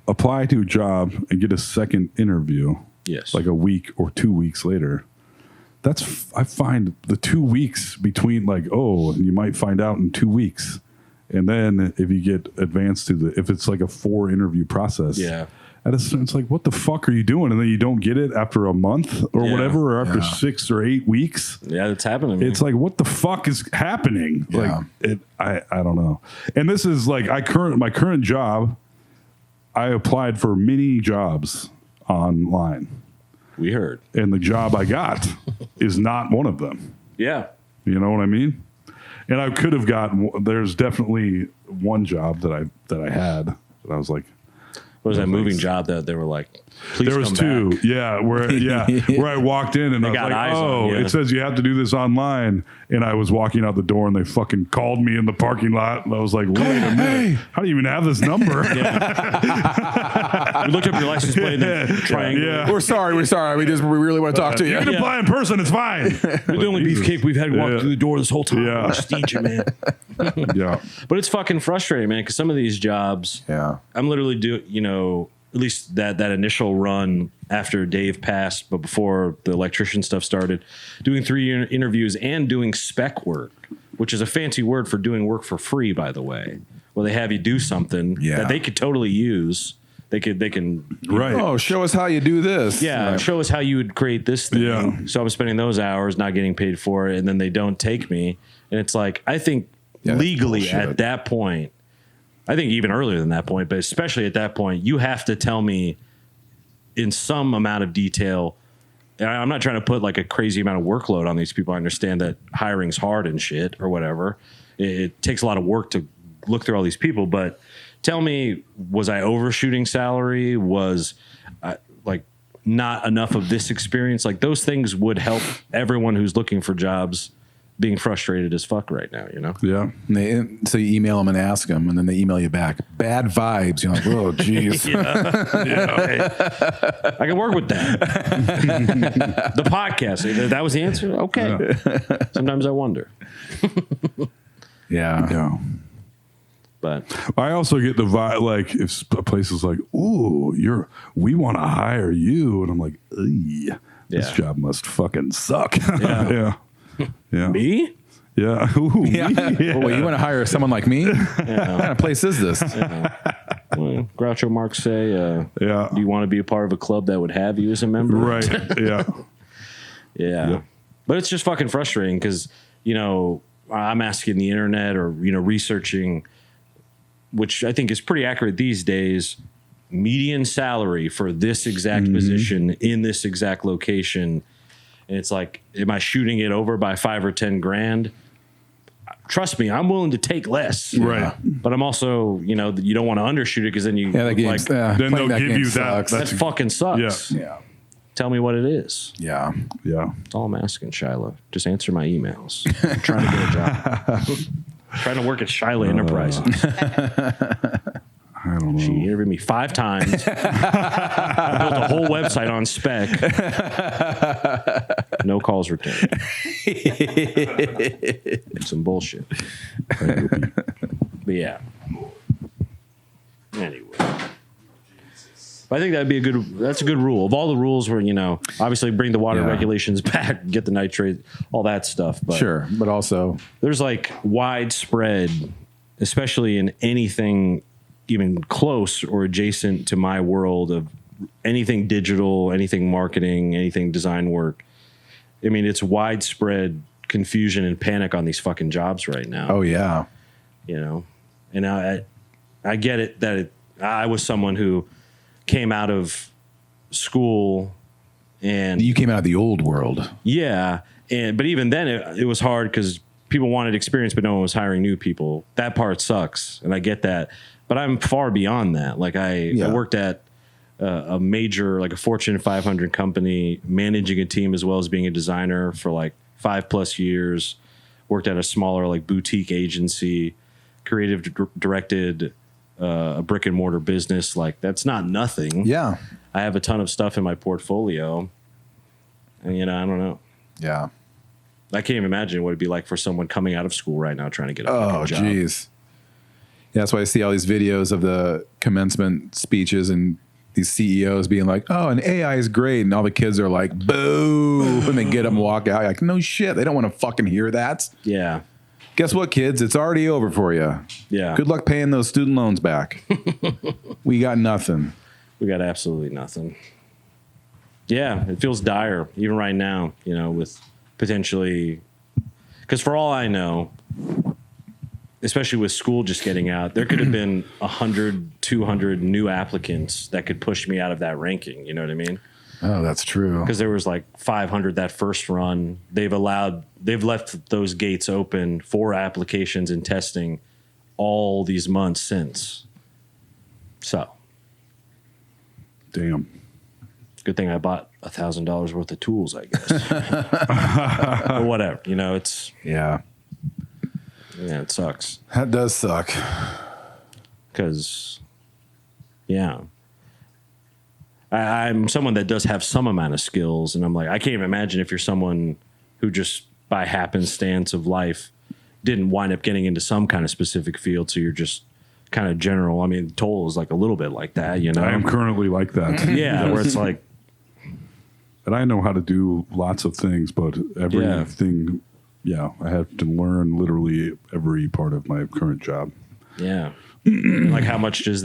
apply to a job and get a second interview, yes, like a week or 2 weeks later, I find the 2 weeks between, like, and you might find out in 2 weeks. And then if you get advanced to if it's like a 4 interview process, it's like, what the fuck are you doing? And then you don't get it after a month or whatever, or after 6 or 8 weeks. Yeah, that's happening. It's like, what the fuck is happening? Yeah. Like, I don't know. And this is like, my current job, I applied for many jobs online. We heard. And the job I got is not one of them. Yeah. You know what I mean? And I could have gotten, there's definitely one job that I had that I was like, what was that moving job that they were like, please there was come 2, back? where I walked in and I was got like, eyes on you. it says you have to do this online. And I was walking out the door and they fucking called me in the parking lot. And I was like, wait a minute. How do you even have this number? We looked up your license plate and then triangle. Yeah. We're sorry. We really want to talk to you. You can apply in person. It's fine. You're the only beefcake we've had walk through the door this whole time. Yeah. We just need you, man. Yeah. But it's fucking frustrating, man, because some of these jobs, I'm literally at least that initial run after Dave passed, but before the electrician stuff started, doing 3 interviews and doing spec work, which is a fancy word for doing work for free, by the way, where they have you do something that they could totally use. They can Right. Oh, show us how you do this. Yeah, show us how you would create this thing. Yeah. So I'm spending those hours not getting paid for it, and then they don't take me. And it's like, I think legally at that point, I think even earlier than that point, but especially at that point, you have to tell me in some amount of detail. And I'm not trying to put like a crazy amount of workload on these people. I understand that hiring's hard and shit or whatever. It takes a lot of work to look through all these people, but tell me, was I overshooting salary? Was like not enough of this experience? Like those things would help everyone who's looking for jobs being frustrated as fuck right now, you know? Yeah. So you email them and ask them, and then they email you back. Bad vibes. You're like, oh, geez. I can work with that. The podcast. That was the answer? Okay. Yeah. Sometimes I wonder. Yeah. Yeah. But I also get the vibe, like if a place is like, "Ooh, we want to hire you," and I'm like, "This job must fucking suck." Yeah. Yeah. Me? Yeah. Ooh, Yeah. yeah. Well, you want to hire someone like me? What kind of place is this? Well, Groucho Marx say, Yeah. do you want to be a part of a club that would have you as a member? Right. Yeah. Yeah. Yep. But it's just fucking frustrating because, you know, I'm asking the internet or, you know, researching, which I think is pretty accurate these days, median salary for this exact position in this exact location. And it's like, am I shooting it over by 5 or 10 grand? Trust me, I'm willing to take less. Right. But I'm also, you know, you don't want to undershoot it because then you Yeah, that look game's, like, Then they'll playing give game you that. sucks. that fucking sucks. Yeah. Tell me what it is. Yeah. Yeah. That's all I'm asking, Shiloh. Just answer my emails. I'm trying to get a job. Trying to work at Shiloh Enterprises. I don't know. She interviewed me 5 times. I built a whole website on spec. No calls returned. Some bullshit. But yeah. Anyway. But I think that'd be that's a good rule. Of all the rules where, you know, obviously bring the water regulations back, get the nitrate, all that stuff. But Sure. But also, there's like widespread, especially in anything even close or adjacent to my world of anything digital, anything marketing, anything design work. I mean, it's widespread confusion and panic on these fucking jobs right now. oh, yeah. You know, and I get it that I was someone who came out of school and You came out of the old world. but even then it was hard because people wanted experience, but no one was hiring new people. That part sucks, and I get that. But I'm far beyond that. Like I worked at a major, like a Fortune 500 company, managing a team as well as being a designer for like 5+ years. Worked at a smaller like boutique agency, directed a brick and mortar business. Like that's not nothing. Yeah. I have a ton of stuff in my portfolio, and you know I don't know. Yeah. I can't even imagine what it'd be like for someone coming out of school right now trying to get a fucking job. Geez. Yeah, that's why I see all these videos of the commencement speeches and these CEOs being like, oh, and AI is great. And all the kids are like, boo. And they get them walk out. Like, no shit. They don't want to fucking hear that. Yeah. Guess what, kids? It's already over for you. Yeah. Good luck paying those student loans back. We got nothing. We got absolutely nothing. Yeah, it feels dire even right now, you know, with potentially, because for all I know, especially with school just getting out, there could have been 100, 200 new applicants that could push me out of that ranking. You know what I mean? Oh, that's true. Because there was like 500 that first run. They've left those gates open for applications and testing all these months since. So, Damn. good thing I bought $1,000 worth of tools, I guess. Or whatever. You know, Yeah. it sucks. That does suck. Because, yeah. I'm someone that does have some amount of skills, and I'm like, I can't even imagine if you're someone who just by happenstance of life didn't wind up getting into some kind of specific field, so you're just kind of general. I mean, Toll is like a little bit like that, you know? I am currently like that. Yeah, where it's like, And I know how to do lots of things, but everything, I have to learn literally every part of my current job. yeah. Like how much does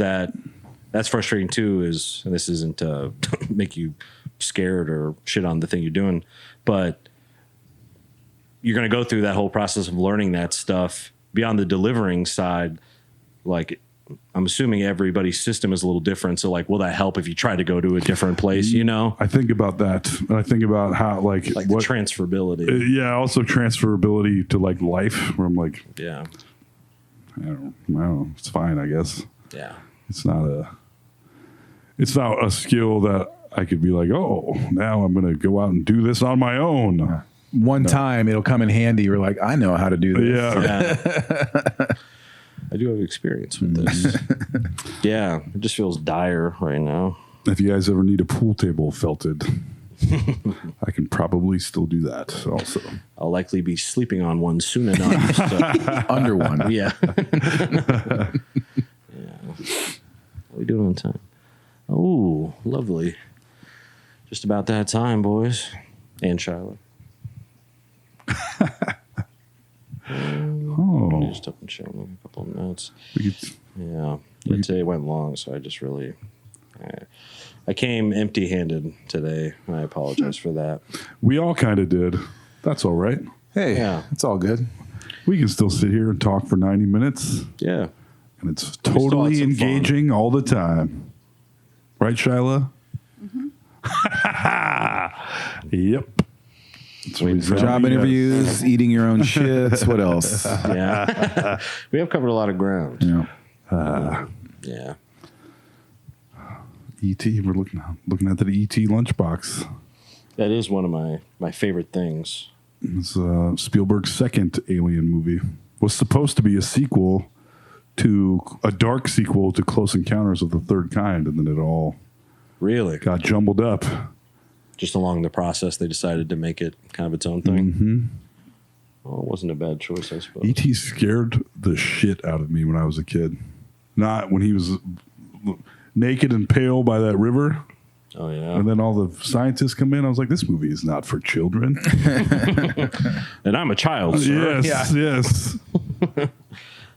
that's frustrating too, and this isn't to make you scared or shit on the thing you're doing, but you're going to go through that whole process of learning that stuff beyond the delivering side. Like, I'm assuming everybody's system is a little different. So like, will that help if you try to go to a different place, you know? I think about that. And I think about how Like the transferability. yeah, also transferability to like life where I'm like, Yeah. I don't know. It's fine, I guess. Yeah. It's not a skill that I could be like, oh, now I'm going to go out and do this on my own. One time it'll come in handy. You're like, I know how to do this. Yeah. I do have experience with this. Yeah. It just feels dire right now. If you guys ever need a pool table felted, I can probably still do that also. I'll likely be sleeping on one soon enough. So. Under one. Yeah. Yeah. What are we doing on time? Oh, lovely. Just about that time, boys. And Shiloh. Oh. Just up and show me a couple of notes. We could- Yeah. Today went long, so I just really... I came empty-handed today. I apologize for that. we all kind of did. That's all right. Hey, Yeah. it's all good. We can still sit here and talk for 90 minutes, Yeah. and it's still totally had some fun. engaging all the time. Right, Shyla? Yep. That's what we said. Job Yes. interviews, eating your own shits. What else? Yeah. We have covered a lot of ground. Yeah. Yeah. E.T. We're looking at the E.T. lunchbox. That is one of my favorite things. It's Spielberg's second Alien movie. Was supposed to be a sequel to a dark sequel to Close Encounters of the Third Kind, and then it all Really? got jumbled up. Just along the process, they decided to make it kind of its own thing. Mm-hmm. Well, it wasn't a bad choice, I suppose. E.T. scared the shit out of me when I was a kid. Not when he was naked and pale by that river. Oh, yeah. And then all the scientists come in. I was like, this movie is not for children. And I'm a child, sir. Yes, yes.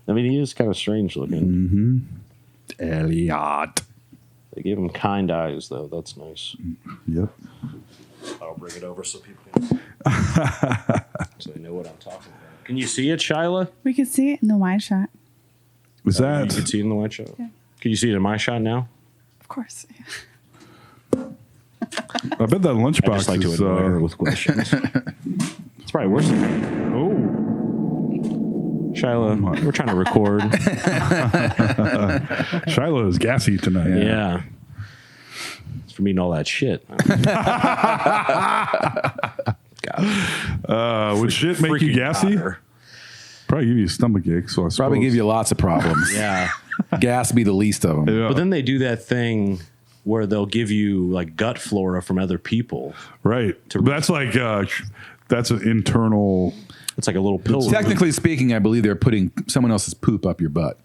I mean, he is kind of strange looking. Elliot. They gave him kind eyes, though. That's nice. Yep. I'll bring it over so people can so they know what I'm talking about. Can you see it, Shyla? We can see it in the wide shot. Was You that? can see it in the white shot? Yeah. Can you see it in my shot now? Of course. I bet that I lunchbox just like to is. annoy her with questions. It's probably worse than me. Oh, Shyla, we're trying to record. Shiloh is gassy tonight. Yeah. It's from eating all that shit. God. Would shit make you Freaking gassy? daughter. Probably give you a stomach ache. So I Probably suppose. give you lots of problems. Yeah. Gas be the least of them. Yeah. But then they do that thing where they'll give you like gut flora from other people. Right. That's like that's an internal. It's like a little pill. Technically speaking, I believe they're putting someone else's poop up your butt.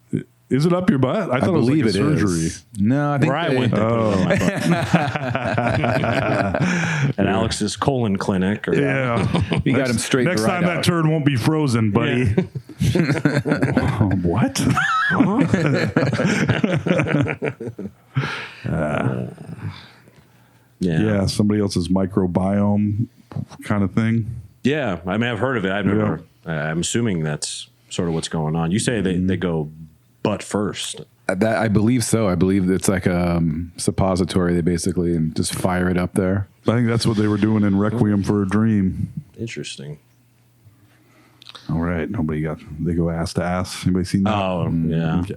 Is it up your butt? I I thought it was like believe a it surgery. is. No, I think Where I went, they put it on my butt. At Alex's colon clinic. Or Yeah. you got him straight. Next right time that out. turd won't be frozen, buddy. What? Yeah, somebody else's microbiome kind of thing. Yeah, I mean, I've heard of it. I've never. I'm assuming that's sort of what's going on. You say they go butt first. That I believe so. I believe it's like a suppository. They basically and just fire it up there. I think that's what they were doing in Requiem for a Dream. Interesting. All right, they go ass to ass. Anybody seen that? Oh, yeah. Okay.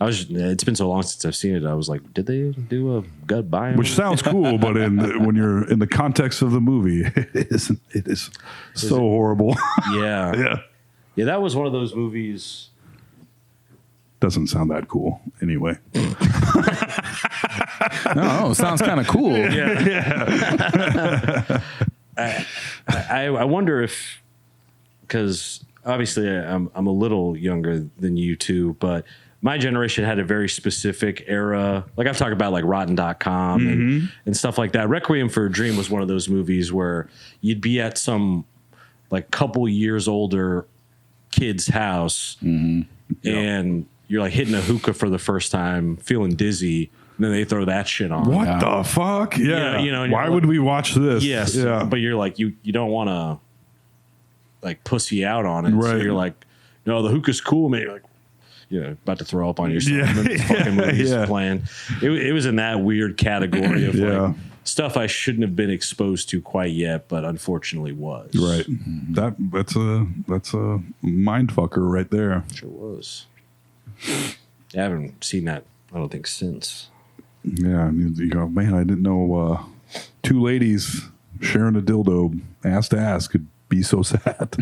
It's been so long since I've seen it. I was like, did they do a gut biome? Which sounds cool, but when you're in the context of the movie, it is so horrible. Yeah. Yeah. Yeah, that was one of those movies. Doesn't sound that cool anyway. No, sounds kind of cool. I wonder if, because obviously I'm a little younger than you two, but my generation had a very specific era. Like I've talked about like Rotten.com and stuff like that. Requiem for a Dream was one of those movies where you'd be at some like couple years older kid's house and you're like hitting a hookah for the first time, feeling dizzy, and then they throw that shit on. What the fuck? Yeah. You know, and why you're would we watch this? Yes, Yeah. but you're like you don't want to like pussy out on it. So Right. you're like, no, the hookah's cool, man. You're like, about to throw up on yourself. Yeah. And then this fucking movie's Yeah. playing. It was in that weird category of Yeah. like stuff I shouldn't have been exposed to quite yet, but unfortunately was. Right. That's a mind fucker right there. Sure was. I haven't seen that I don't think since. Yeah, and you go, man, I didn't know two ladies sharing a dildo ass to ass could be so sad.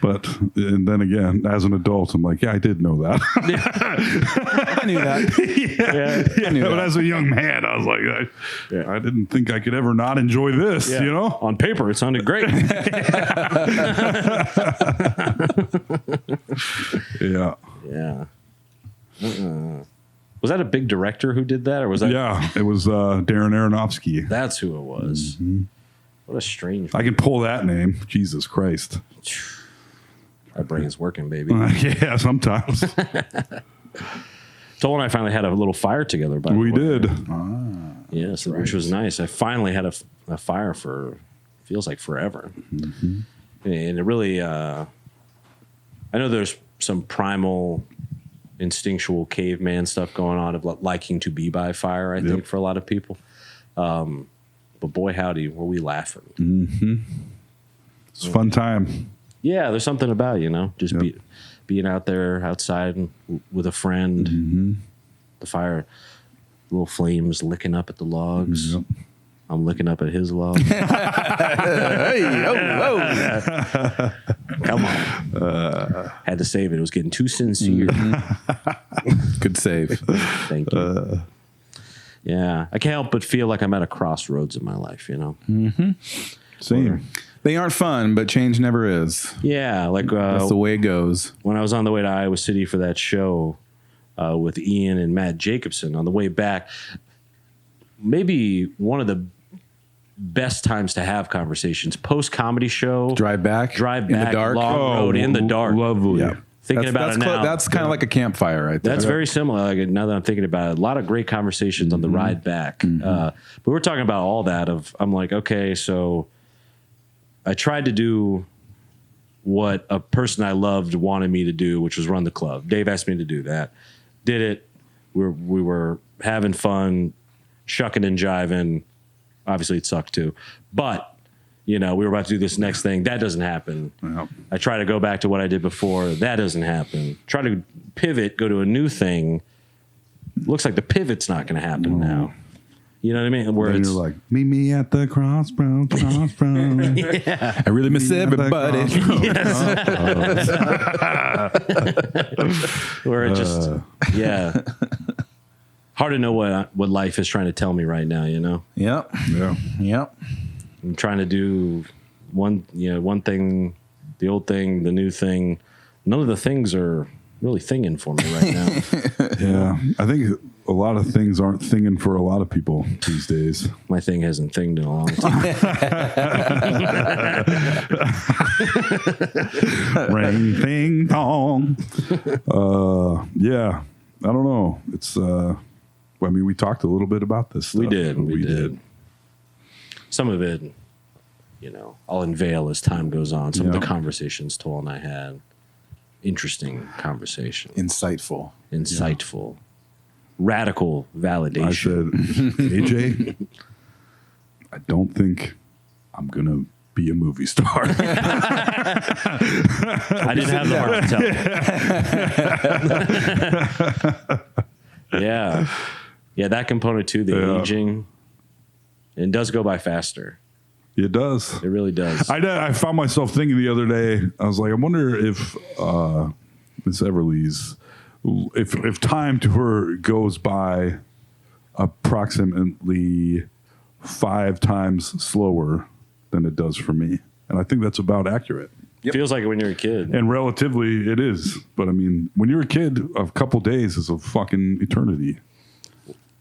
But, and then again, as an adult, I'm like, yeah, I did know that. I knew that. I knew but as a young man, I was like, I didn't think I could ever not enjoy this, you know? On paper, it sounded great. Yeah. Yeah. Was that a big director who did that, or was that? Yeah, it was Darren Aronofsky. That's who it was. Mm-hmm. What a strange. I can pull that name. Jesus Christ. Our brain's working, baby. Yeah, sometimes. Toll and I finally had a little fire together. By We the way. did. Yes, which was nice. I finally had a fire for feels like forever, and it really. I know there's some primal, instinctual caveman stuff going on of liking to be by fire. I think for a lot of people, but boy howdy, were we laughing! It's a fun time. Yeah, there's something about it, just being out there outside and with a friend. The fire, little flames licking up at the logs. Yep. I'm licking up at his log. Hey, Come on. Had to save it. It was getting too sincere. Good save. Thank you. Yeah. I can't help but feel like I'm at a crossroads in my life, Same. They aren't fun, but change never is. Yeah. Like That's the way it goes. when I was on the way to Iowa City for that show with Ian and Matt Jacobson on the way back, maybe one of the best times to have conversations post-comedy show. Drive back in the dark. long road in the dark. Lovely. Yeah. Thinking about it now. That's kind of like a campfire right there. That's very similar. Like, now that I'm thinking about it, a lot of great conversations on the ride back. But we're talking about all that. I'm like, okay, so I tried to do what a person I loved wanted me to do, which was run the club. Dave asked me to do that. Did it. We were having fun, shucking and jiving. Obviously, it sucked too. But, we were about to do this next thing. That doesn't happen. Yep. I try to go back to what I did before. That doesn't happen. Try to pivot, go to a new thing. Looks like the pivot's not going to happen now. You know what I mean? Where And it's you're like, meet me at the crossroads. I really miss everybody. where it just hard to know what life is trying to tell me right now. Yep. Yeah. Yep. I'm trying to do one thing, the old thing, the new thing. None of the things are really thinging for me right now. Yeah. I think a lot of things aren't thinging for a lot of people these days. My thing hasn't thinged in a long time. Ring, ding, dong. Yeah. I don't know. It's, we talked a little bit about this stuff. We did. Some of it, I'll unveil as time goes on. Some of the conversations Toll and I had. Interesting conversation. Insightful. Radical validation. I said, AJ, I don't think I'm going to be a movie star. I didn't have the heart to tell. Yeah. Yeah, that component too, the aging. It does go by faster. It does. It really does. I found myself thinking the other day, I was like, I wonder if Miss Everly's, if time to her goes by approximately 5 times slower than it does for me. And I think that's about accurate. It feels like it when you're a kid. And relatively it is. But when you're a kid, a couple days is a fucking eternity.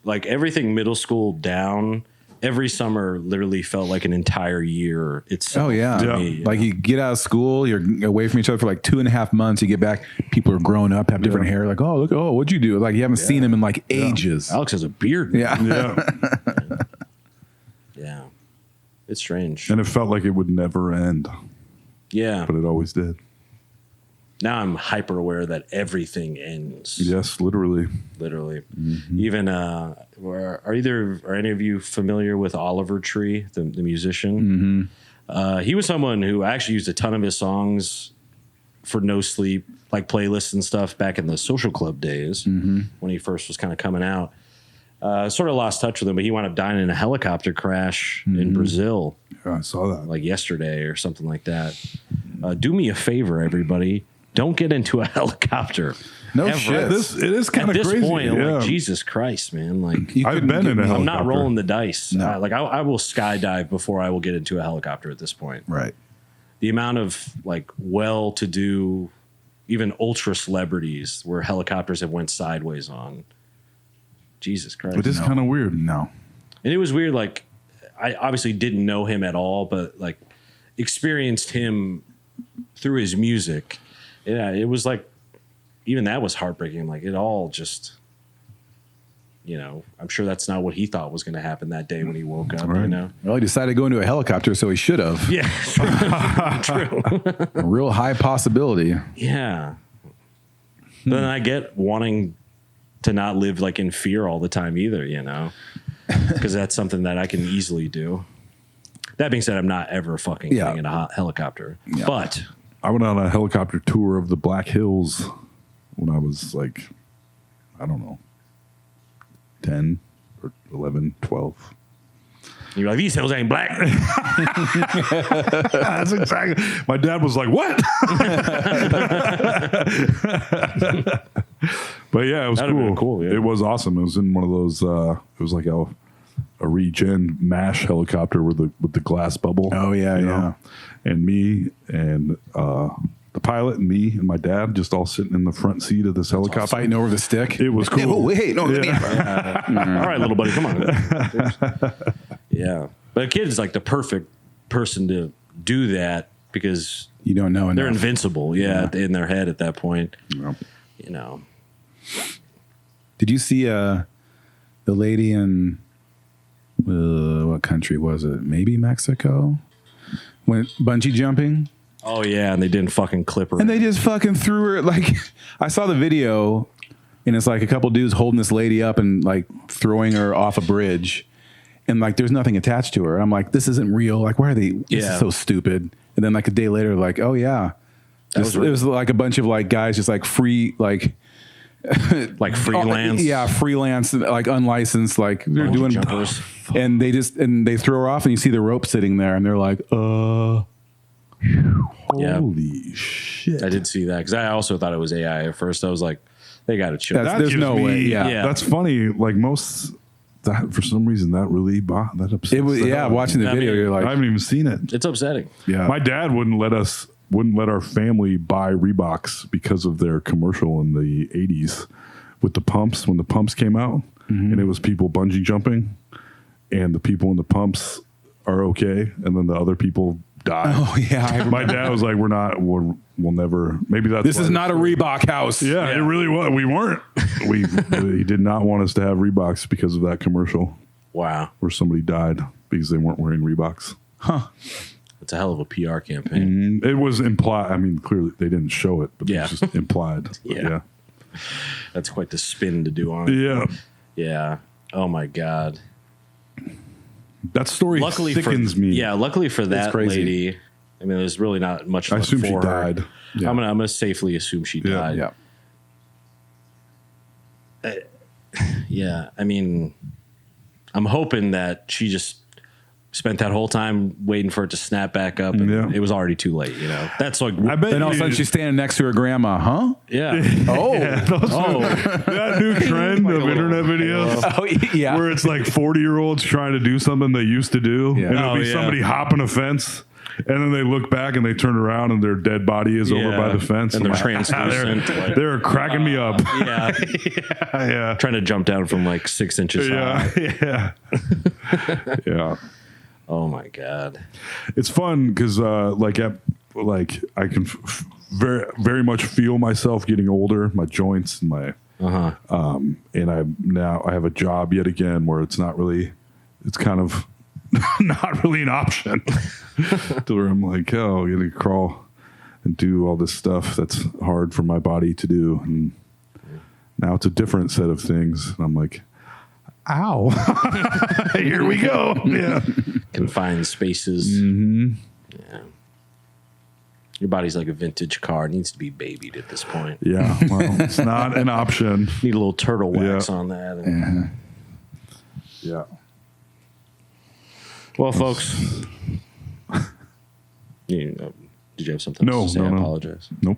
Like everything middle school down, every summer literally felt like an entire year itself. Oh, yeah. To me, Like you get out of school, you're away from each other for like 2.5 months. You get back, people are grown up, have different hair. Like, oh, look, what'd you do? Like you haven't seen them in like ages. Alex has a beard. Yeah. Yeah. Yeah. It's strange. And it felt like it would never end, Yeah. but it always did. Now I'm hyper aware that everything ends. Yes, literally. Literally. Even are any of you familiar with Oliver Tree, the musician? He was someone who actually used a ton of his songs for No Sleep like playlists and stuff back in the social club days when he first was kind of coming out. Sort of lost touch with him, but he wound up dying in a helicopter crash in Brazil. Yeah, I saw that. Like yesterday or something like that. Do me a favor, everybody. Don't get into a helicopter. No ever. shit. It is kind At of this crazy. point, I'm yeah. like, Jesus Christ, man. Like, You I've couldn't been give in a me- helicopter. I'm not rolling the dice. No. I will skydive before I will get into a helicopter at this point. Right. The amount of like well-to-do, even ultra celebrities where helicopters have went sideways on. Jesus Christ. It is kind of weird. No. And it was weird. Like, I obviously didn't know him at all, but like experienced him through his music. Yeah, it was like, even that was heartbreaking. Like, it all just, you know, I'm sure that's not what he thought was going to happen that day when he woke up, you Right. know? Well, he decided to go into a helicopter, so he should have. Yeah, true. A real high possibility. Yeah. Then I get wanting to not live like in fear all the time either, you know, because that's something that I can easily do. That being said, I'm not ever fucking Yeah. getting in a helicopter, Yeah. but I went on a helicopter tour of the Black Hills when I was like, I don't know, 10 or 11, 12. you're like, these hills ain't black. That's exactly. My dad was like, "What?" But yeah, it was That'd have cool. been cool, yeah. It was awesome. It was in one of those. It was like a regen MASH helicopter with the glass bubble. Oh, yeah, you yeah. know? And me and the pilot and me and my dad just all sitting in the front seat of this helicopter. Fighting over the stick. It was cool. Oh, wait, no, let me- All right, little buddy, come on. Yeah. But a kid is like the perfect person to do that because You don't know they're enough. invincible. Yeah, in their head at that point. Yeah. You know. Did you see the lady in what country was it? Maybe Mexico? Went bungee jumping Oh yeah, and they didn't fucking clip her. and they just fucking threw her. Like, I saw the video and it's like a couple dudes holding this lady up and like throwing her off a bridge, and like there's nothing attached to her. I'm like, this isn't real. Like, why are they? This Yeah. is so stupid. And then like a day later, like, oh yeah, was it real. was like a bunch of like guys just like free like. like freelance. Yeah, freelance, like unlicensed, like they're Bungee doing jumpers. and they throw her off and you see the rope sitting there and they're like, Yeah. Holy shit! I did see that because I also thought it was AI at first. I was like, they got to chill. There's gives no way. Yeah. Yeah. That's funny. Like most, that for some reason that really that upsets. It was, the yeah, hell out of watching me. the I video, mean, you're I like, haven't even seen it. It's upsetting. yeah. My dad wouldn't let our family buy Reeboks because of their commercial in the 80s with the pumps, when the pumps came out, and it was people bungee jumping, and the people in the pumps are okay, and then the other people die. Oh yeah. My dad was like, we'll never, maybe that's This why is not a Reebok house. Yeah, it really was. We weren't. He did not want us to have Reeboks because of that commercial Wow. where somebody died because they weren't wearing Reeboks. It's a hell of a PR campaign. It was implied. I mean, clearly they didn't show it, but Yeah. it was just implied. But Yeah. That's quite the spin to do on it. Yeah. Yeah. Oh my God. That story Luckily sickens for me. Yeah, luckily for that crazy. lady. I mean, there's really not much I left assume she for her. died. Yeah. I'm gonna safely assume she Yeah. died. Yeah. Yeah, I mean, I'm hoping that she just spent that whole time waiting for it to snap back up, and Yeah. it was already too late. You know, that's like, I bet Then all of a you- sudden she's standing next to her grandma, huh? yeah. Oh. that new trend of internet videos Oh yeah. where it's like 40-year-olds trying to do something they used to do, Yeah. and it'll Oh, be yeah. somebody hopping a fence. And then they look back and they turn around and their dead body is over by the fence. and I'm they're like, translucent. like, they're cracking me up. yeah, Yeah. trying to jump down from like 6 inches high. Yeah. Yeah. Yeah. Oh my God. It's fun because I can very, very much feel myself getting older, my joints and my, and I have a job yet again where it's kind of not really an option to where I'm like, oh, I'm going to crawl and do all this stuff that's hard for my body to do. And now it's a different set of things. And I'm like, ow, here we go. Yeah. Confined spaces. Mm-hmm. Yeah. Your body's like a vintage car. It needs to be babied at this point. Yeah, well, it's not an option. Need a little turtle wax Yeah. on that. And, Yeah. Well, folks, did you have something No, else to say? no, I no. apologize. Nope.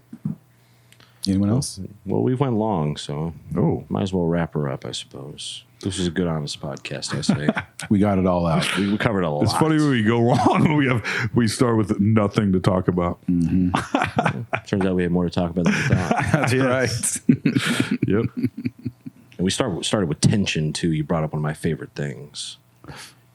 Anyone else? Well, we went long, so Oh. might as well wrap her up, I suppose. This was a good, honest podcast, I say. We got it all out. we covered a lot. It's funny when we go long. We start with nothing to talk about. Turns out we had more to talk about than we thought. That's right. Yep. And we started with tension, too. You brought up one of my favorite things,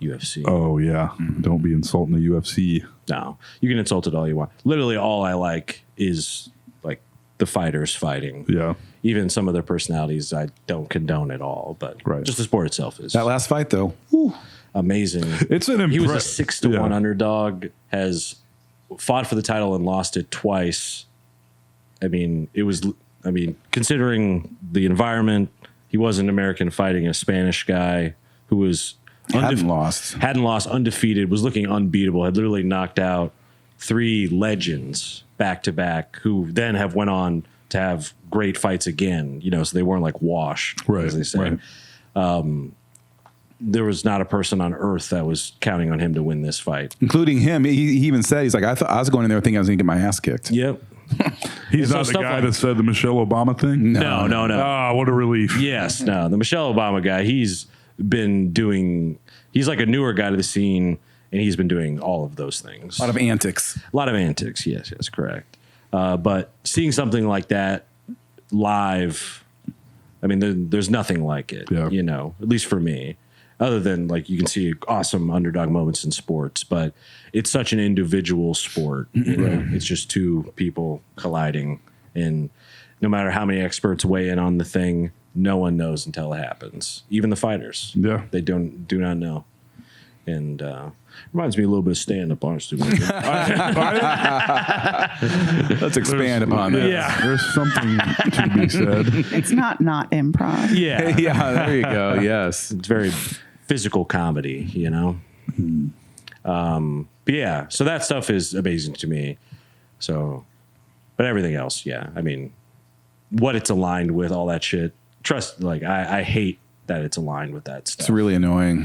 UFC. Oh yeah. Don't be insulting the UFC. No, you can insult it all you want. Literally, all I like is like the fighters fighting. Yeah. Even some of their personalities, I don't condone at all. But Right. just the sport itself is That last fight, though. amazing. It's an He was a impress- 6-1 yeah. underdog. Has fought for the title and lost it twice. I mean, considering the environment, he was an American fighting a Spanish guy who was Hadn't lost. hadn't lost, undefeated, was looking unbeatable, had literally knocked out 3 legends back to back who then have went on to have great fights again, so they weren't like washed, Right, as they say. right. There was not a person on earth that was counting on him to win this fight. Including him. He even said, he's like, I thought I was going in there thinking I was going to get my ass kicked. Yep. He's So not the stuff guy like- that said the Michelle Obama thing. No. Ah, what a relief. Yes, no. The Michelle Obama guy, he's like a newer guy to the scene, and he's been doing all of those things. A lot of antics. Yes, correct. But seeing something like that live, I mean, there's nothing like it, Yeah. at least for me, other than like you can see awesome underdog moments in sports, but it's such an individual sport. It's just two people colliding, and no matter how many experts weigh in on the thing, no one knows until it happens. Even the fighters, Yeah. they do not know. And reminds me a little bit of stand-up, honestly. Let's expand upon that. Yeah. There's something to be said. It's not improv. Yeah. Yeah, there you go. Yes. It's very physical comedy, But yeah, so that stuff is amazing to me. So, but everything else, yeah. I mean, what it's aligned with, all that shit. I hate that it's aligned with that stuff. It's really annoying.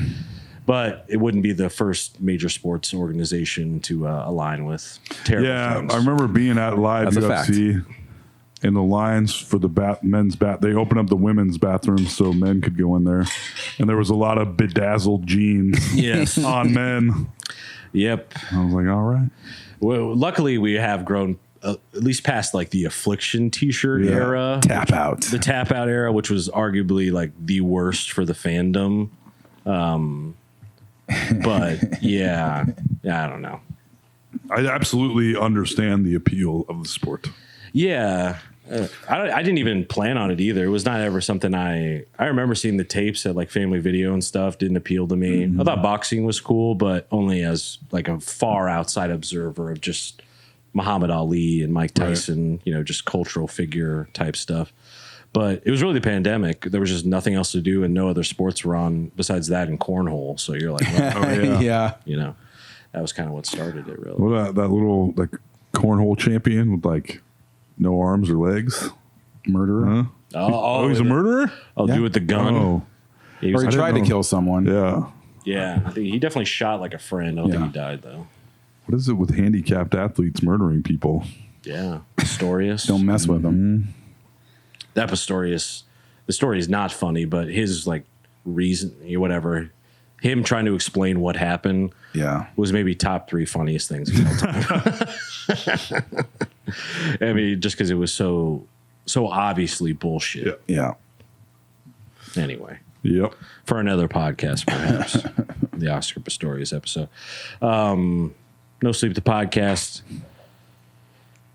But it wouldn't be the first major sports organization to align with terrible Yeah, things. I remember being at live That's a UFC in the lines for the men's bath. They opened up the women's bathroom so men could go in there, and there was a lot of bedazzled jeans Yes. on men. Yep. I was like, all right. Well, luckily we have grown at least past like the Affliction T-shirt Yeah. era, Tap out. the tap out era, which was arguably like the worst for the fandom. But yeah, I don't know. I absolutely understand the appeal of the sport. Yeah. I didn't even plan on it either. It was not ever something I remember seeing the tapes at like Family Video and stuff. Didn't appeal to me. I thought boxing was cool, but only as like a far outside observer of just Muhammad Ali and Mike Tyson, just cultural figure type stuff. But it was really the pandemic. There was just nothing else to do and no other sports were on besides that and cornhole. So you're like, well, Yeah. that was kind of what started it really. What that little like cornhole champion with like no arms or legs? Murderer. Huh? Oh, he's a murderer? I'll do with the gun. Oh, He Or was- he tried to know. kill someone. yeah. yeah, I think he definitely shot like a friend. I don't think Yeah. he died though. What is it with handicapped athletes murdering people? Yeah, Pistorius. Don't mess with them. That Pistorius. The story is not funny, but his like reason, whatever, him trying to explain what happened Yeah. was maybe top 3 funniest things of all time. I mean, just because it was so obviously bullshit. Yeah. Anyway, Yep. for another podcast, perhaps the Oscar Pistorius episode. No Sleep the podcast.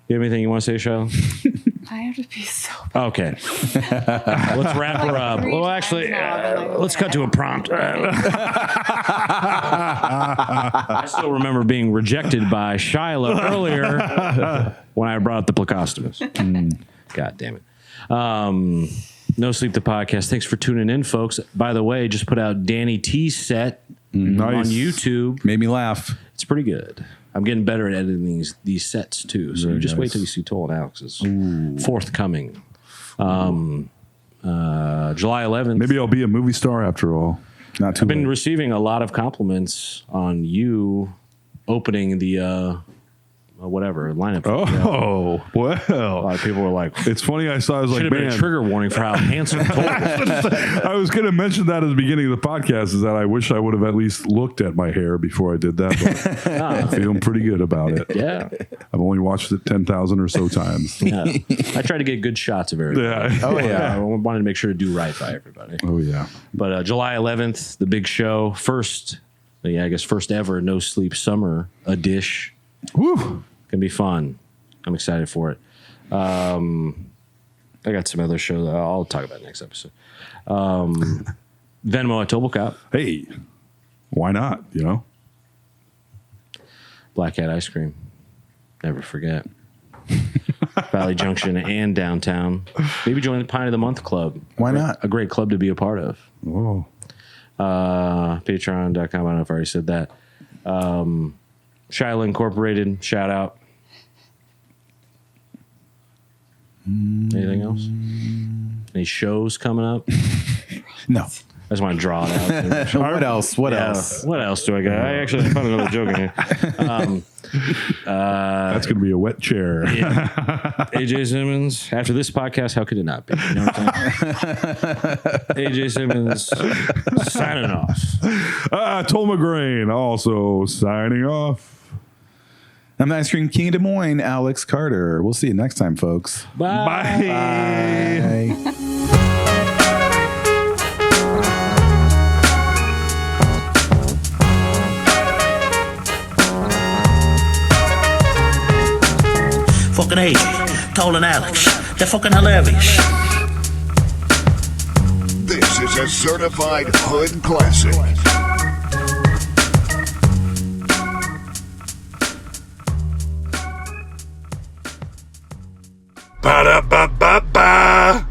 You have anything you want to say, Charlotte? I have to be so. Okay. Let's wrap her up. Well, actually, let's cut to a prompt. I still remember being rejected by Shiloh earlier when I brought up the Placostomus. God damn it. No Sleep the podcast. Thanks for tuning in, folks. By the way, just put out Danny T's set on Nice. YouTube. Made me laugh. It's pretty good. I'm getting better at editing these sets too. So Very you just wait nice. till you see Toll and Alex's forthcoming. July 11th. Maybe I'll be a movie star after all. Not too I've been late. receiving a lot of compliments on you opening the whatever lineup. Oh, A well. lot of people were like, It's funny. I saw. I was should like, have been man. a trigger warning for how handsome Toll is. I was going to mention that at the beginning of the podcast. Is that I wish I would have at least looked at my hair before I did that. But I'm feeling pretty good about it. Yeah. I've only watched it 10,000 or so times. Yeah. I try to get good shots of everybody. Yeah. Oh yeah. I wanted to make sure to do right by everybody. Oh yeah. But July 11th, the big show. First ever No Sleep Summer edition. Woo. Gonna be fun. I'm excited for it. I got some other shows I'll talk about next episode. Venmo at Toblecop, Hey, why not? You know. Black Cat Ice Cream. Never forget. Valley Junction and downtown. Maybe join the Pine of the Month Club. Why not? A great club to be a part of. Oh. Patreon.com. I don't know if I already said that. Shiloh Incorporated. Shout out. Anything else? Any shows coming up? No. I just want to draw it out. What else? What Yeah. else? What else do I got? I actually found another joke in here. That's going to be a wet chair. AJ Simmons. After this podcast, how could it not be? You know what I'm saying? AJ Simmons signing off. Tom McGrain also signing off. I'm the Ice Cream King of Des Moines, Alex Carter. We'll see you next time, folks. Bye. Bye. Bye. Fucking AJ, Toll and Alex. They're fucking hilarious. This is a certified hood classic. Ba-da-ba-ba-ba.